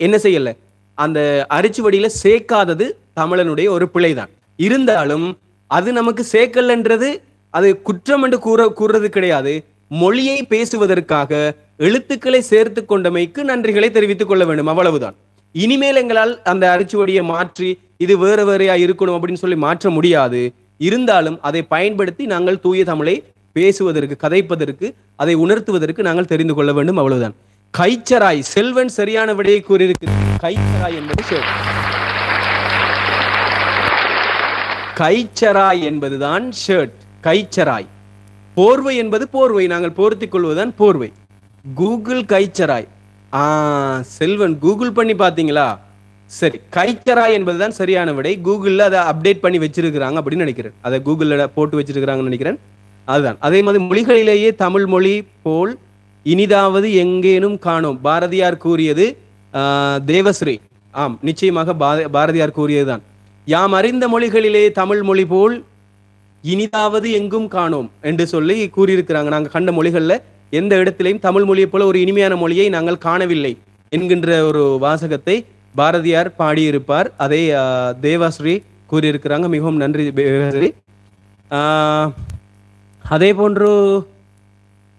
A: என்ன செய்யல, அந்த அரிச்சுவடியில சேர்க்காதது தமிழனுடைய ஒரு பிழைதான். இருந்தாலும் அது நமக்கு சேர்க்கலன்றது அது குற்றம் என்று கூறுறது கிடையாது. மொழியை பேசுவதற்காக எழுத்துக்களை சேர்த்து கொண்டமைக்கு நன்றிகளை தெரிவித்துக் கொள்ள வேண்டும், அவ்வளவுதான். இனிமேல் எங்களால் அந்த அரிச்சுவடியை மாற்றி இது வேற வேறையா இருக்கணும் அப்படின்னு சொல்லி மாற்ற முடியாது. இருந்தாலும் அதை பயன்படுத்தி நாங்கள் தூய தமிழை பேசுவதற்கு, கதைப்பதற்கு, அதை உணர்த்துவதற்கு நாங்கள் தெரிந்து கொள்ள வேண்டும். அவ்வளவுதான். கைச்சராய், செல்வன் சரியான விடையை கூறியிருக்கிறது. கைச்சராய் என்பது ஷர்ட். கைச்சராய் என்பதுதான் ஷர்ட். கைச்சராய். போர்வை என்பது போர்வை, நாங்கள் போர்த்திக் கொள்வதுதான் போர்வை. கூகுள் கைச்சராய். செல்வன் கூகுள் பண்ணி பாத்தீங்களா? சரி, கைச்சராய் என்பதுதான் சரியான விடை. கூகுள்ல அதை அப்டேட் பண்ணி வச்சிருக்கிறாங்க அப்படின்னு நினைக்கிறேன். அதை கூகுள்ல போட்டு வச்சிருக்கிறாங்கன்னு நினைக்கிறேன். அதுதான். அதே மாதிரி மொழிகளிலேயே தமிழ் மொழி போல் இனிதாவது எங்கேனும் காணோம். பாரதியார் கூறியது தேவஸ்ரீ. ஆம், நிச்சயமாக பாரதியார் கூறியதுதான். யாம் அறிந்த மொழிகளிலே தமிழ் மொழி போல் இனிதாவது எங்கும் காணோம் என்று சொல்லி கூறியிருக்கிறாங்க. நாங்கள் கண்ட மொழிகள்ல எந்த இடத்திலையும் தமிழ் மொழியை போல ஒரு இனிமையான மொழியை நாங்கள் காணவில்லை என்கின்ற ஒரு வாசகத்தை பாரதியார் பாடியிருப்பார். அதை தேவாஸ்ரீ கூறியிருக்கிறாங்க. மிகவும் நன்றி தேவாஸ்ரீ. அதே போன்று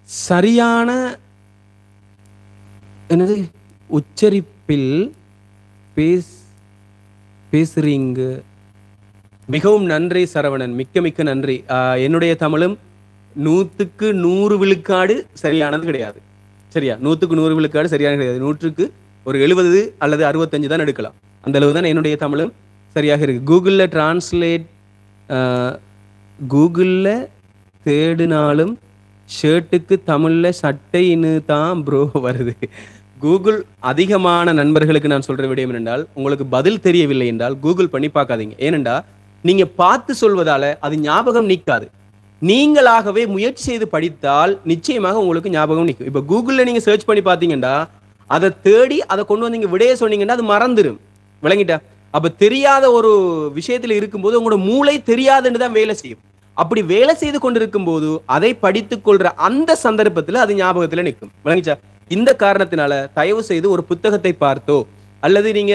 A: சரியான என்னது உச்சரிப்பில் பேசுறீங்க. மிகவும் நன்றி சரவணன், மிக்க மிக்க நன்றி. என்னுடைய தமிழும் 100க்கு 100 விழுக்காடு சரியானது கிடையாது. சரியா? 100க்கு 100 விழுக்காடு சரியானது கிடையாது. 100க்கு ஒரு 70 அல்லது 65 தான் எடுக்கலாம். அந்த அளவு தான் என்னுடைய தமிழும் சரியாக இருக்கு. கூகுளில் டிரான்ஸ்லேட், கூகுளில் தேடினாலும் ஷர்ட்டுக்கு தமிழில் சட்டைன்னு தான் ப்ரோ வருது. கூகுள் அதிகமான நண்பர்களுக்கு நான் சொல்ற விடயம் என்றால், உங்களுக்கு பதில் தெரியவில்லை என்றால் கூகுள் பண்ணி பார்க்காதீங்க. ஏனென்றா நீங்க பார்த்து சொல்வதால அது ஞாபகம் நிற்காது. நீங்களாகவே முயற்சி செய்து படித்தால் நிச்சயமாக உங்களுக்கு ஞாபகம் நிற்கும். இப்ப கூகுள்ல நீங்க சர்ச் பண்ணி பார்த்தீங்கன்னா, அதை தேடி அதை கொண்டு வந்து நீங்க விடைய சொன்னீங்கன்னா அது மறந்துடும். விளங்கிட்டா? அப்ப தெரியாத ஒரு விஷயத்துல இருக்கும்போது உங்களோட மூளை தெரியாதுன்னு தான் வேலை செய்யும். அப்படி வேலை செய்து கொண்டிருக்கும் போது அதை படித்துக் கொள்ற அந்த சந்தர்ப்பத்துல அது ஞாபகத்துல நிற்கும். விளங்கிச்சா? இந்த காரணத்தினால தயவு செய்து ஒரு புத்தகத்தை பார்த்தோ அல்லது நீங்க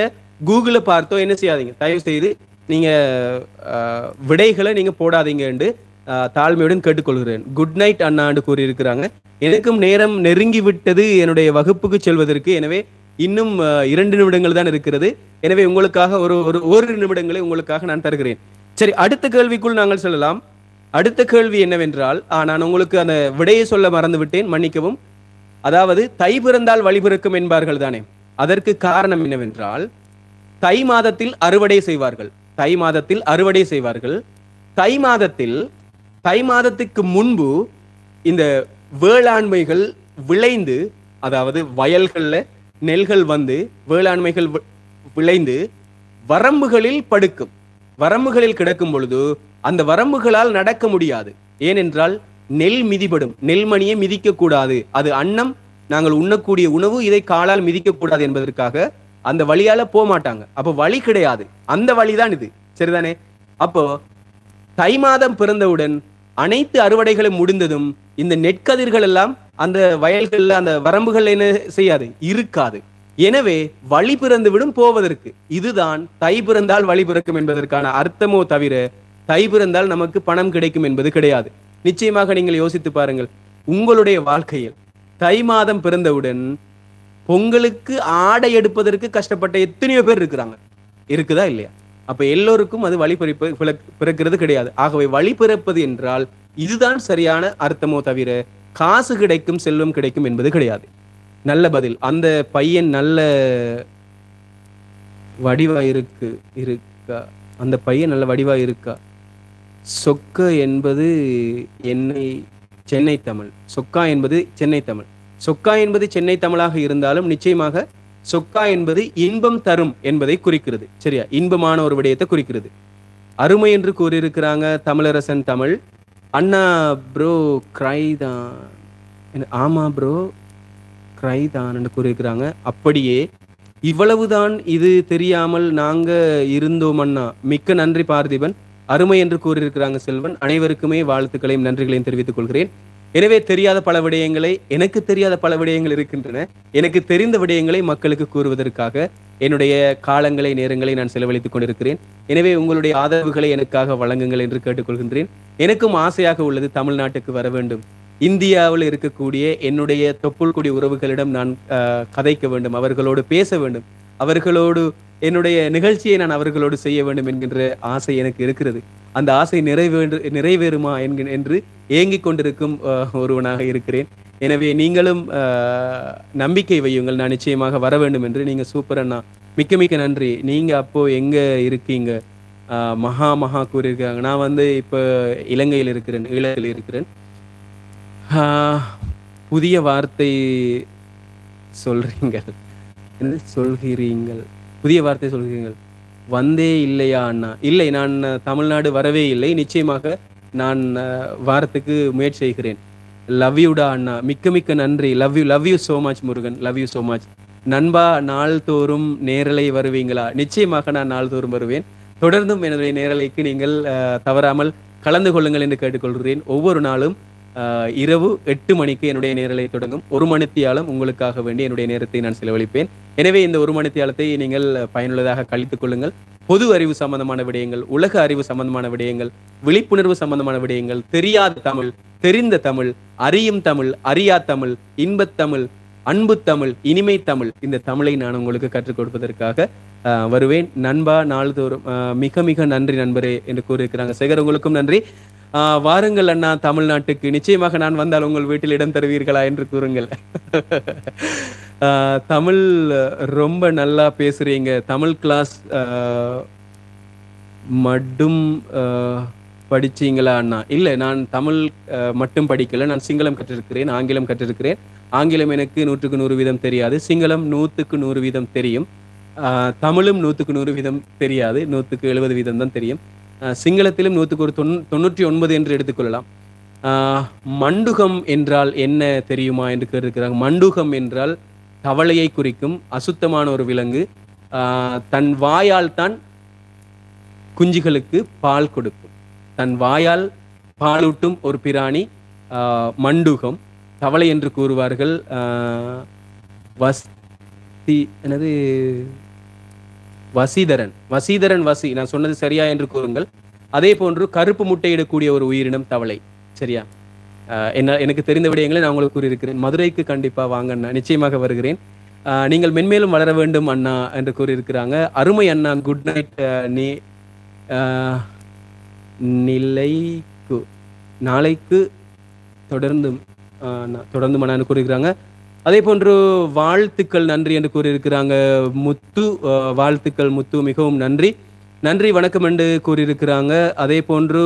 A: கூகுள பார்த்தோ என்ன செய்யாதீங்க. தயவு செய்து நீங்க விடைகளை நீங்க போடாதீங்க என்று தாழ்மையுடன் கேட்டுக்கொள்கிறேன். குட் நைட் அண்ணாண்டு கூறியிருக்கிறாங்க. எனக்கும் நேரம் நெருங்கி விட்டது என்னுடைய வகுப்புக்கு செல்வதற்கு. எனவே இன்னும் 2 நிமிடங்கள் தான் இருக்கிறது. எனவே உங்களுக்காக ஒரு நிமிடங்களை உங்களுக்காக நான் தருகிறேன். சரி, அடுத்த கேள்விக்குள் நாங்கள் செல்லலாம். அடுத்த கேள்வி என்னவென்றால், நான் உங்களுக்கு அந்த விடையை சொல்ல மறந்து விட்டேன், மன்னிக்கவும். அதாவது தை பிறந்தால் வழி பிறக்கும் என்பார்கள் தானே. அதற்கு காரணம் என்னவென்றால், தை மாதத்தில் அறுவடை செய்வார்கள். தை மாதத்தில் அறுவடை செய்வார்கள். தை மாதத்துக்கு முன்பு இந்த வேளாண்மைகள் விளைந்து, அதாவது வயல்கள்ல நெல்கள் வந்து வேளாண்மைகள் விளைந்து வரம்புகளில் படுக்கும். வரம்புகளில் கிடக்கும் பொழுது அந்த வரம்புகளால் நடக்க முடியாது. ஏனென்றால் நெல் மிதிபடும். நெல்மணியை மிதிக்க கூடாது. அது அன்னம், நாங்கள் உண்ணக்கூடிய உணவு. இதை காலால் மிதிக்க கூடாது என்பதற்காக அந்த வழியால போக மாட்டாங்க. அப்போ வழி கிடையாது. அந்த வழிதான் இது. சரிதானே? அப்போ தை மாதம் பிறந்தவுடன் அனைத்து அறுவடைகளும் முடிந்ததும் இந்த நெற்கதிர்கள் எல்லாம் அந்த வயல்கள்ல அந்த வரம்புகள் என்ன செய்யாது, இருக்காது. எனவே வழி பிறந்து விடும் போவதற்கு. இதுதான் தை பிறந்தால் வழி பிறக்கும் என்பதற்கான அர்த்தமோ தவிர தை பிறந்தால் நமக்கு பணம் கிடைக்கும் என்பது கிடையாது. நிச்சயமாக நீங்கள் யோசித்து பாருங்கள். உங்களுடைய வாழ்க்கையில் தை மாதம் பிறந்தவுடன் பொங்கலுக்கு ஆடை எடுப்பதற்கு கஷ்டப்பட்ட எத்தனையோ பேர் இருக்கிறாங்க. இருக்குதா இல்லையா? அப்ப எல்லோருக்கும் அது வழி பிறக்கிறது கிடையாது. ஆகவே வழி பிறப்பது என்றால் இதுதான் சரியான அர்த்தமோ தவிர காசு கிடைக்கும் செல்வம் கிடைக்கும் என்பது கிடையாது. நல்ல பதில். அந்த பையன் நல்ல வடிவா இருக்கா? அந்த பையன் நல்ல வடிவா இருக்கா? சொக்க என்பது சென்னை தமிழ். சொக்கா என்பது சென்னை தமிழ். சொக்கா என்பது சென்னை தமிழாக இருந்தாலும் நிச்சயமாக சொக்கா என்பது இன்பம் தரும் என்பதை குறிக்கிறது. சரியா? இன்பமான ஒரு விடயத்தை குறிக்கிறது. அருமை என்று கூறியிருக்கிறாங்க தமிழரசன் தமிழ். அண்ணா ப்ரோ கிரைதான். ஆமா ப்ரோ கிரைதான் என்று கூறியிருக்கிறாங்க. அப்படியே இவ்வளவுதான், இது தெரியாமல் நாங்க இருந்தோம் அண்ணா. மிக்க நன்றி பார்த்திபன். அருமை என்று கூறியிருக்கிறாங்க செல்வன். அனைவருக்குமே வாழ்த்துக்களையும் நன்றிகளையும் தெரிவித்துக் கொள்கிறேன். எனவே தெரியாத பல விடயங்களை, எனக்கு தெரியாத பல விடயங்கள் இருக்கின்றன. எனக்கு தெரிந்த விடயங்களை மக்களுக்கு கூறுவதற்காக என்னுடைய காலங்களை நேரங்களை நான் செலவழித்துக் கொண்டிருக்கிறேன். எனவே உங்களுடைய ஆதரவுகளை எனக்காக வழங்குங்கள் என்று கேட்டுக்கொள்கின்றேன். எனக்கும் ஆசையாக உள்ளது தமிழ்நாட்டுக்கு வர வேண்டும். இந்தியாவில் இருக்கக்கூடிய என்னுடைய தொப்புள்குடி உறவுகளிடம் நான் கதைக்க வேண்டும், அவர்களோடு பேச வேண்டும், அவர்களோடு என்னுடைய நிகழ்ச்சியை நான் அவர்களோடு செய்ய வேண்டும் என்கின்ற ஆசை எனக்கு இருக்கிறது. அந்த ஆசை நிறைவேறுமா என்று ஏங்கிக் கொண்டிருக்கும் ஒருவனாக இருக்கிறேன். எனவே நீங்களும் நம்பிக்கை வையுங்கள், நான் நிச்சயமாக வர வேண்டும் என்று. நீங்க சூப்பர் அண்ணா, மிக்க மிக்க நன்றி. நீங்க அப்போ எங்க இருக்கீங்க? மகா கூறியிருக்காங்க. நான் வந்து இப்ப இலங்கையில் இருக்கிறேன், ஈழத்தில் இருக்கிறேன். புதிய வார்த்தை சொல்றீங்கள், புதிய வார்த்தை சொல்கிறீர்கள். வந்தே இல்லையா அண்ணா? இல்லை, நான் தமிழ்நாடு வரவே இல்லை. நிச்சயமாக நான் வாரத்துக்கு முயற்சி செய்கிறேன். லவ் யூடா அண்ணா, மிக்க மிக்க நன்றி. Love you so much Murugan, love you so much. நண்பா, நாள்தோறும் நேரலை வருவீங்களா? நிச்சயமாக நான் நாள்தோறும் வருவேன். தொடர்ந்தும் என்னுடைய நேரலைக்கு நீங்கள் தவறாமல் கலந்து கொள்ளுங்கள் என்று கேட்டுக்கொள்கிறேன். ஒவ்வொரு நாளும் இரவு 8 மணிக்கு என்னுடைய நேரலை தொடங்கும். 1 மணித்தியாலம் உங்களுக்காக வேண்டி என்னுடைய நேரத்தை நான் செலவழிப்பேன். எனவே இந்த 1 மணித்தியாலத்தை நீங்கள் பயனுள்ளதாக கழித்துக் கொள்ளுங்கள். பொது அறிவு சம்பந்தமான விடயங்கள், உலக அறிவு சம்பந்தமான விடயங்கள், விழிப்புணர்வு சம்பந்தமான விடயங்கள், தெரியாத தமிழ், தெரிந்த தமிழ், அறியும் தமிழ், அறியா தமிழ், இன்பத் தமிழ், அன்பு தமிழ், இனிமை தமிழ், இந்த தமிழை நான் உங்களுக்கு கற்றுக் கொடுப்பதற்காக வருவேன். நண்பா, நாள்தோறும் மிக மிக நன்றி நண்பரே என்று கூறியிருக்கிறாங்க. சேகர், உங்களுக்கும் நன்றி. வாருங்கள் அண்ணா தமிழ்நாட்டுக்கு. நிச்சயமாக நான் வந்தால் உங்கள் வீட்டில் இடம் தருவீர்களா என்று கூறுங்கள். தமிழ் ரொம்ப நல்லா பேசுறீங்க. தமிழ் கிளாஸ் மட்டும் படிச்சீங்களா அண்ணா? இல்லை, நான் தமிழ் மட்டும் படிக்கல. நான் சிங்களம் கற்றிருக்கிறேன், ஆங்கிலம் கற்றிருக்கிறேன். ஆங்கிலம் எனக்கு 100க்கு 100% தெரியாது. சிங்களம் 100க்கு 100% தெரியும். தமிழும் 100க்கு 100% தெரியாது. 100க்கு 70% தான் தெரியும். சிங்களத்திலும் 100க்கு 99 என்று எடுத்துக்கொள்ளலாம். மண்டுகம் என்றால் என்ன தெரியுமா என்று கேட்டிருக்கிறாங்க. மண்டுகம் என்றால் தவளையை குறிக்கும், அசுத்தமான ஒரு விலங்கு. தன் வாயால் தான் குஞ்சுகளுக்கு பால் கொடுக்கும். தன் வாயால் பாலூட்டும் ஒரு பிராணி மண்டுகம், தவளை என்று கூறுவார்கள். வசீதரன், வசி, நான் சொன்னது சரியா என்று கூறுங்கள். அதே போன்று கருப்பு முட்டையிடக்கூடிய ஒரு உயிரினம் தவளை. சரியா? எனக்கு தெரிந்த விடயங்களை நான் உங்களுக்கு கூறியிருக்கிறேன். மதுரைக்கு கண்டிப்பா வாங்க அண்ணா, நிச்சயமாக வருகிறேன். நீங்கள் மென்மேலும் வளர வேண்டும் அண்ணா என்று கூறியிருக்கிறாங்க. அருமை அண்ணா, குட் நைட். நாளைக்கு தொடர்ந்தும் அண்ணான்னு கூறியிருக்கிறாங்க. அதே போன்று வாழ்த்துக்கள், நன்றி என்று கூறியிருக்கிறாங்க. முத்து, வாழ்த்துக்கள் முத்து, மிகவும் நன்றி. வணக்கம் என்று கூறியிருக்கிறாங்க. அதே போன்று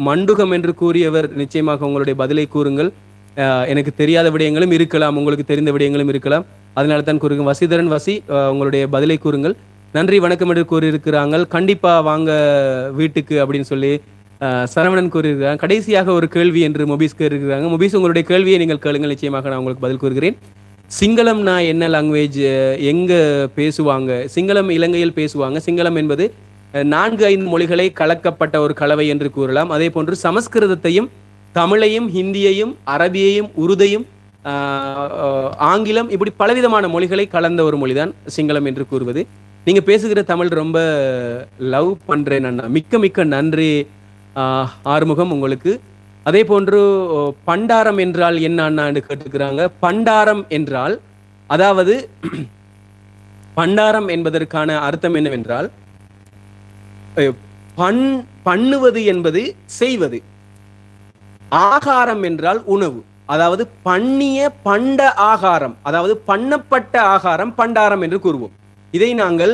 A: மண்டுகம் என்று கூறியவர், நிச்சயமாக உங்களுடைய பதிலை கூறுங்கள். எனக்கு தெரியாத விடயங்களும் இருக்கலாம், உங்களுக்கு தெரிந்த விடயங்களும் இருக்கலாம், அதனால தான் கூறுங்க. வசீதரன் வசி, உங்களுடைய பதிலை கூறுங்கள். நன்றி, வணக்கம் என்று கூறியிருக்கிறாங்க. கண்டிப்பா வாங்க வீட்டுக்கு அப்படின்னு சொல்லி சரவணன் கூறியிருக்கிறாங்க. கடைசியாக ஒரு கேள்வி என்று மொபீஸ் கேட்டிருக்கிறாங்க. மொபீஸ், உங்களுடைய கேள்வியை நீங்கள் கேளுங்கள், நிச்சயமாக நான் உங்களுக்கு பதில் கூறுகிறேன். சிங்களம்னா என்ன லாங்குவேஜ், எங்க பேசுவாங்க? சிங்களம் இலங்கையில் பேசுவாங்க. சிங்களம் என்பது 4-5 மொழிகளை கலக்கப்பட்ட ஒரு கலவை என்று கூறலாம். அதே போன்று சமஸ்கிருதத்தையும், தமிழையும், ஹிந்தியையும், அரபியையும், உருதையும், ஆங்கிலம், இப்படி பலவிதமான மொழிகளை கலந்த ஒரு மொழிதான் சிங்களம் என்று கூறுவது. நீங்க பேசுகிற தமிழ் ரொம்ப லவ் பண்றேன் அண்ணா, மிக்க மிக்க நன்றி. ஆறுமுகம் உங்களுக்கு. அதே போன்று பண்டாரம் என்றால் என்ன அண்ணா என்று கேட்டுக்கிறாங்க. பண்டாரம் என்றால், அதாவது பண்டாரம் என்பதற்கான அர்த்தம் என்னவென்றால், பண்ணுவது என்பது செய்வது, ஆகாரம் என்றால் உணவு, அதாவது பண்ணிய பண்ட ஆகாரம், அதாவது பண்ணப்பட்ட ஆகாரம் பண்டாரம் என்று கூறுவோம். இதை நாங்கள்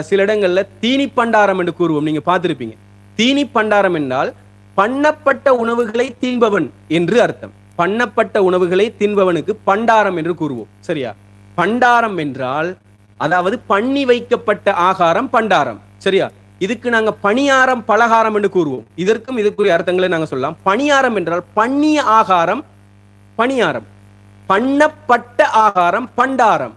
A: சில இடங்கள்ல தீனி பண்டாரம் என்று கூறுவோம். நீங்க பார்த்திருப்பீங்க. தீனி பண்டாரம் என்றால் பண்ணப்பட்ட உணவுகளை தின்பவன் என்று அர்த்தம். பண்ணப்பட்ட உணவுகளை தின்பவனுக்கு பண்டாரம் என்று கூறுவோம். சரியா? பண்டாரம் என்றால் அதாவது பண்ணி வைக்கப்பட்ட ஆகாரம் பண்டாரம். சரியா? இதுக்கு நாங்க பணியாரம், பலகாரம் என்று கூறுவோம். இதற்கும் இதுக்குரிய அர்த்தங்களை நாங்க சொல்லலாம். பணியாரம் என்றால் பண்ணிய ஆகாரம் பணியாரம், பண்ணப்பட்ட ஆகாரம் பண்டாரம்.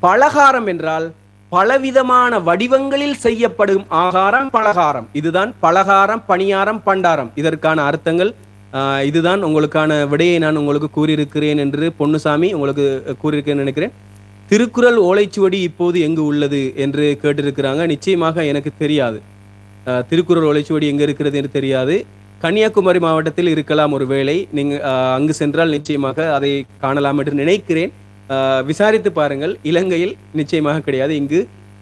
A: பலகாரம் என்றால் பலவிதமான வடிவங்களில் செய்யப்படும் ஆகாரம் பலகாரம். இதுதான் பலகாரம், பணியாரம், பண்டாரம். இதற்கான அர்த்தங்கள் இதுதான். உங்களுக்கான விடையை நான் உங்களுக்கு கூறியிருக்கிறேன் என்று பொன்னுசாமி உங்களுக்கு கூறியிருக்கேன்னு நினைக்கிறேன். திருக்குறள் ஓலைச்சுவடி இப்போது எங்கு உள்ளது என்று கேட்டிருக்கிறாங்க. நிச்சயமாக எனக்கு தெரியாது. திருக்குறள் ஓலைச்சுவடி எங்க இருக்கிறது என்று தெரியாது. கன்னியாகுமரி மாவட்டத்தில் இருக்கலாம் ஒரு வேளை. நீங்க அங்கு சென்றால் நிச்சயமாக அதை காணலாம் என்று நினைக்கிறேன். விசாரித்து பாருங்கள். இலங்கையில் நிச்சயமாக கிடையாது, இங்கு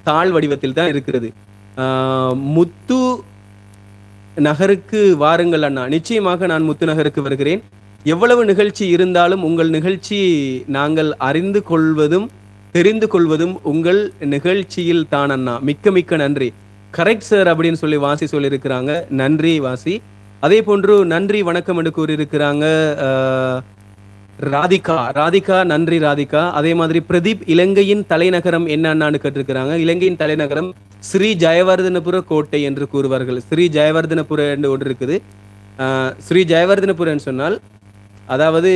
A: தாழ் வடிவத்தில் தான் இருக்கிறது. முத்து நகருக்கு வாருங்கள் அண்ணா. நிச்சயமாக நான் முத்து நகருக்கு வருகிறேன். எவ்வளவு நிகழ்ச்சி இருந்தாலும் உங்கள் நிகழ்ச்சி நாங்கள் அறிந்து கொள்வதும் தெரிந்து கொள்வதும் உங்கள் நிகழ்ச்சியில் தான் அண்ணா. மிக்க மிக்க நன்றி. கரெக்ட் சார் அப்படின்னு சொல்லி வாசி சொல்லியிருக்கிறாங்க. நன்றி வாசி. அதே போன்று நன்றி வணக்கம் என்று கூறியிருக்கிறாங்க ராதிகா. நன்றி ராதிகா. அதே மாதிரி பிரதீப் இலங்கையின் தலைநகரம் என்னன்னு கேட்டிருக்கிறாங்க. இலங்கையின் தலைநகரம் ஸ்ரீ ஜெயவர்தனபுர கோட்டை என்று கூறுவார்கள். ஸ்ரீ ஜெயவர்தனபுர என்று ஒன்று இருக்குது. ஸ்ரீ ஜெயவர்தனபுரன்னு சொன்னால் அதாவது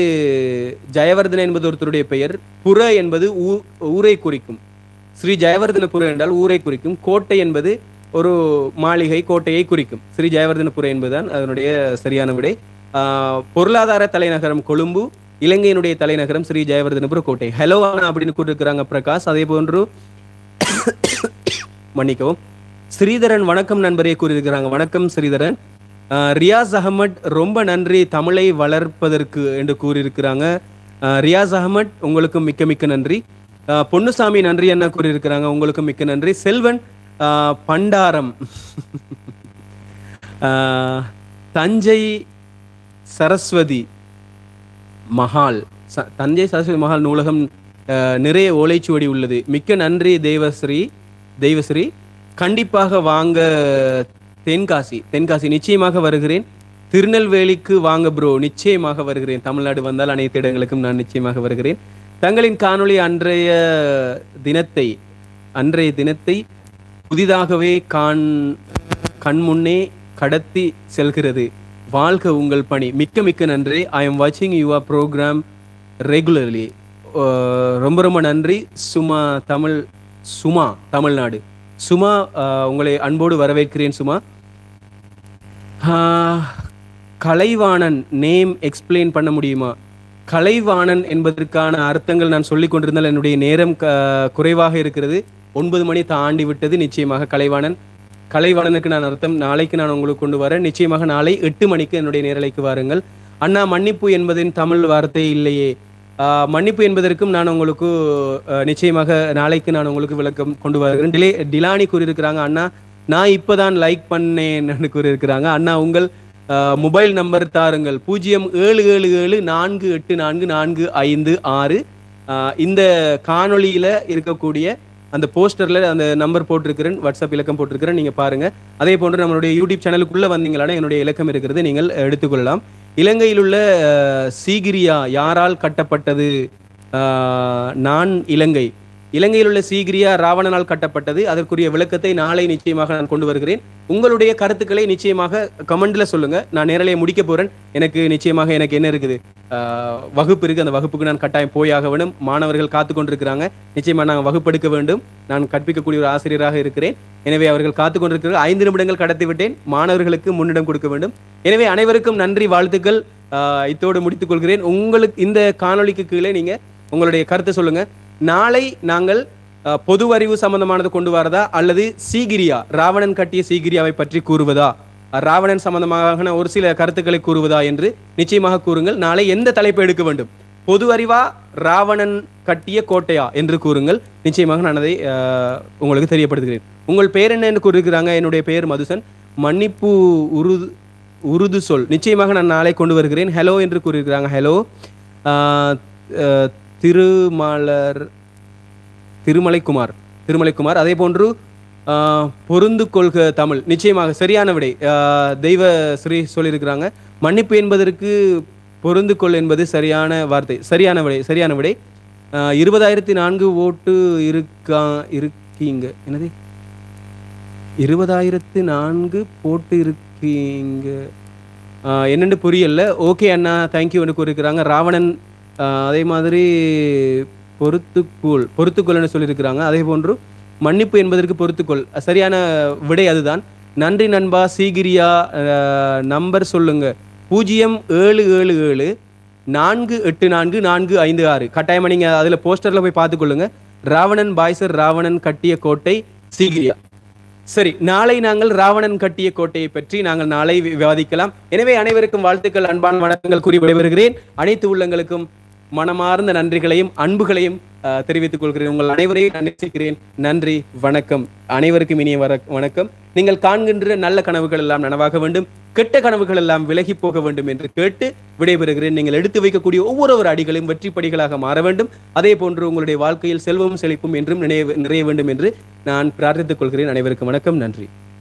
A: ஜெயவர்தன என்பது ஒருத்தருடைய பெயர், புற என்பது ஊரை குறிக்கும். ஸ்ரீ ஜெயவர்தனபுர என்றால் ஊரை குறிக்கும். கோட்டை என்பது ஒரு மாளிகை, கோட்டையை குறிக்கும். ஸ்ரீ ஜெயவர்தனபுர என்பதுதான் அதனுடைய சரியான விடை. பொருளாதார தலைநகரம் கொழும்பு, இலங்கையினுடைய தலைநகரம் ஸ்ரீ ஜெயவர்தனபுர கோட்டை. ஹலோ அண்ணா அப்படின்னு கூறியிருக்கிறாங்க பிரகாஷ். அதே போன்று மன்னிக்கவும் ஸ்ரீதரன் வணக்கம் நண்பரே கூறியிருக்கிறாங்க. வணக்கம் ஸ்ரீதரன். ரியாஸ் அகமட் ரொம்ப நன்றி தமிழை வளர்ப்பதற்கு என்று கூறியிருக்கிறாங்க. ரியாஸ் அகமட் உங்களுக்கும் மிக்க மிக்க நன்றி. பொன்னுசாமி நன்றி என்ன கூறியிருக்கிறாங்க, உங்களுக்கும் மிக்க நன்றி. செல்வன் பண்டாரம் தஞ்சை சரஸ்வதி மஹால், தஞ்சை சரஸ்வதி மஹால் நூலகம் நிறைய ஓலைச்சுவடி உள்ளது. மிக்க நன்றி தெய்வஸ்ரீ. கண்டிப்பாக வாங்க தென்காசி நிச்சயமாக வருகிறேன். திருநெல்வேலிக்கு வாங்க ப்ரோ, நிச்சயமாக வருகிறேன். தமிழ்நாடு வந்தால் அனைத்து இடங்களுக்கும் நான் நிச்சயமாக வருகிறேன். தங்களின் காணொளி அன்றைய தினத்தை புதிதாகவே கண் முன்னே கடத்தி செல்கிறது. வாழ்க உங்கள் பணி. மிக்க மிக்க நன்றி. ஐ எம் வாட்சிங் யுவர் ப்ரோக்ராம் ரெகுலர்லி. ரொம்ப ரொம்ப நன்றி. சுமா தமிழ்நாடு. சுமா உங்களை அன்போடு வரவேற்கிறேன். சுமா. கலைவாணன் நேம் எக்ஸ்பிளைன் பண்ண முடியுமா? கலைவாணன் என்பதற்கான அர்த்தங்கள் நான் சொல்லிக் கொண்டிருந்தால் என்னுடைய நேரம் குறைவாக இருக்கிறது. 9 மணி தாண்டி விட்டது. நிச்சயமாக கலைவாணனுக்கு நான் அர்த்தம் நாளைக்கு நான் உங்களுக்கு கொண்டு வரேன். நிச்சயமாக நாளை 8 மணிக்கு என்னுடைய நேரலைக்கு வாருங்கள். அண்ணா மன்னிப்பு என்பதின் தமிழ் வார்த்தை இல்லையே. மன்னிப்பு என்பதற்கும் நான் உங்களுக்கு நிச்சயமாக நாளைக்கு நான் உங்களுக்கு விளக்கம் கொண்டு வருகிறேன். டிலானி கூறியிருக்கிறாங்க, அண்ணா நான் இப்பதான் லைக் பண்ணேன்னு கூறியிருக்கிறாங்க. அண்ணா உங்கள் மொபைல் நம்பர் தாருங்கள். 0777484445. இந்த காணொளியில இருக்கக்கூடிய அந்த போஸ்டர்ல அந்த நம்பர் போட்டிருக்கிறேன், வாட்ஸ்அப் இலக்கம் போட்டிருக்கிறேன், நீங்க பாருங்க. அதே போன்று நம்மளுடைய யூடியூப் சேனலுக்குள்ள வந்தீங்களா என்னுடைய இலக்கம் இருக்கிறது, நீங்கள் எடுத்துக்கொள்ளலாம். இலங்கையில் உள்ள சீகிரியா யாரால் கட்டப்பட்டது? நான் இலங்கையில் உள்ள சீகிரியா ராவணனால் கட்டப்பட்டது. அதற்குரிய விளக்கத்தை நாளை நிச்சயமாக நான் கொண்டு வருகிறேன். உங்களுடைய கருத்துக்களை நிச்சயமாக கமெண்ட்ல சொல்லுங்க. நான் நேரலையை முடிக்க போறேன். எனக்கு என்ன இருக்குது, வகுப்பு இருக்கு. அந்த வகுப்புக்கு நான் கட்டாயம் போயாக வேண்டும். மாணவர்கள் காத்து கொண்டிருக்கிறாங்க. நிச்சயமா நான் வகுப்பெடுக்க வேண்டும். நான் கற்பிக்கக்கூடிய ஒரு ஆசிரியராக இருக்கிறேன். எனவே அவர்கள் காத்து கொண்டிருக்கிறார்கள். 5 நிமிடங்கள் கடத்தி விட்டேன். மாணவர்களுக்கு முன்னிடம் கொடுக்க வேண்டும். எனவே அனைவருக்கும் நன்றி, வாழ்த்துக்கள். இத்தோடு முடித்துக் கொள்கிறேன். உங்களுக்கு இந்த காணொளிக்கு கீழே நீங்க உங்களுடைய கருத்தை சொல்லுங்க. நாளை நாங்கள் பொது அறிவு சம்பந்தமானது கொண்டு வரதா, அல்லது சீகிரியா ராவணன் கட்டிய சீகிரியாவை பற்றி கூறுவதா, ராவணன் சம்பந்தமாக ஒரு சில கருத்துக்களை கூறுவதா என்று நிச்சயமாக கூறுங்கள். நாளை எந்த தலைப்பை எடுக்க வேண்டும்? பொது அறிவா, ராவணன் கட்டிய கோட்டையா என்று கூறுங்கள். நிச்சயமாக நான் அதை உங்களுக்கு தெரியப்படுத்துகிறேன். உங்கள் பெயர் என்ன என்று கூறுகிறாங்க? என்னுடைய பெயர் மதுசன். மன்னிப்பு உருது சொல். நிச்சயமாக நான் நாளை கொண்டு வருகிறேன். ஹலோ என்று கூறுகிறாங்க. ஹலோ. திருமலைக்குமார். அதே போன்று பொருந்து கொள்க தமிழ். நிச்சயமாக சரியான விடை. தெய்வ ஸ்ரீ சொல்லியிருக்கிறாங்க. மன்னிப்பு என்பதற்கு பொருந்து கொள் என்பது சரியான வார்த்தை. சரியான விடை. 20,004 ஓட்டு இருக்கீங்க. என்னது 20,004 போட்டு இருக்கீங்க என்னென்னு புரியல. ஓகே அண்ணா, தேங்க்யூ என்று கூறியிருக்கிறாங்க. ராவணன் அதே மாதிரி பொறுத்துக்கொள்னு சொல்லியிருக்கிறாங்க. அதே போன்று மன்னிப்பு என்பதற்கு பொறுத்துக்கொள். சரியான விடை அதுதான். நன்றி நண்பா. சீகிரியா நம்பர் சொல்லுங்க. 0777484456. கட்டாயமா நீங்க அதுல போஸ்டர்ல போய் பார்த்துக்கொள்ளுங்க. ராவணன் பாய்சர் ராவணன் கட்டிய கோட்டை சீகிரியா. சரி, நாளை நாங்கள் ராவணன் கட்டிய கோட்டையை பற்றி நாங்கள் நாளை விவாதிக்கலாம். எனவே அனைவருக்கும் வாழ்த்துக்கள், அன்பான வணக்கங்கள் கூறி விடைபெறுகிறேன். அனைத்து உள்ளங்களுக்கும் மனமார்ந்த நன்றிகளையும் அன்புகளையும் தெரிவித்துக் கொள்கிறேன். உங்கள் அனைவரையும் நான் நேசிக்கிறேன். நன்றி, வணக்கம். அனைவருக்கும் இனிய வணக்கம். நீங்கள் காண்கின்ற நல்ல கனவுகள் எல்லாம் நனவாக வேண்டும், கெட்ட கனவுகள் எல்லாம் விலகி போக வேண்டும் என்று கேட்டு விடைபெறுகிறேன். நீங்கள் எடுத்து வைக்கக்கூடிய ஒவ்வொரு அடிகளும் வெற்றி படிகளாக மாற வேண்டும். அதே போன்று உங்களுடைய வாழ்க்கையில் செல்வமும் செழிப்பும் என்றும் நிறைய வேண்டும் என்று நான் பிரார்த்தித்துக் கொள்கிறேன். அனைவருக்கும் வணக்கம். நன்றி.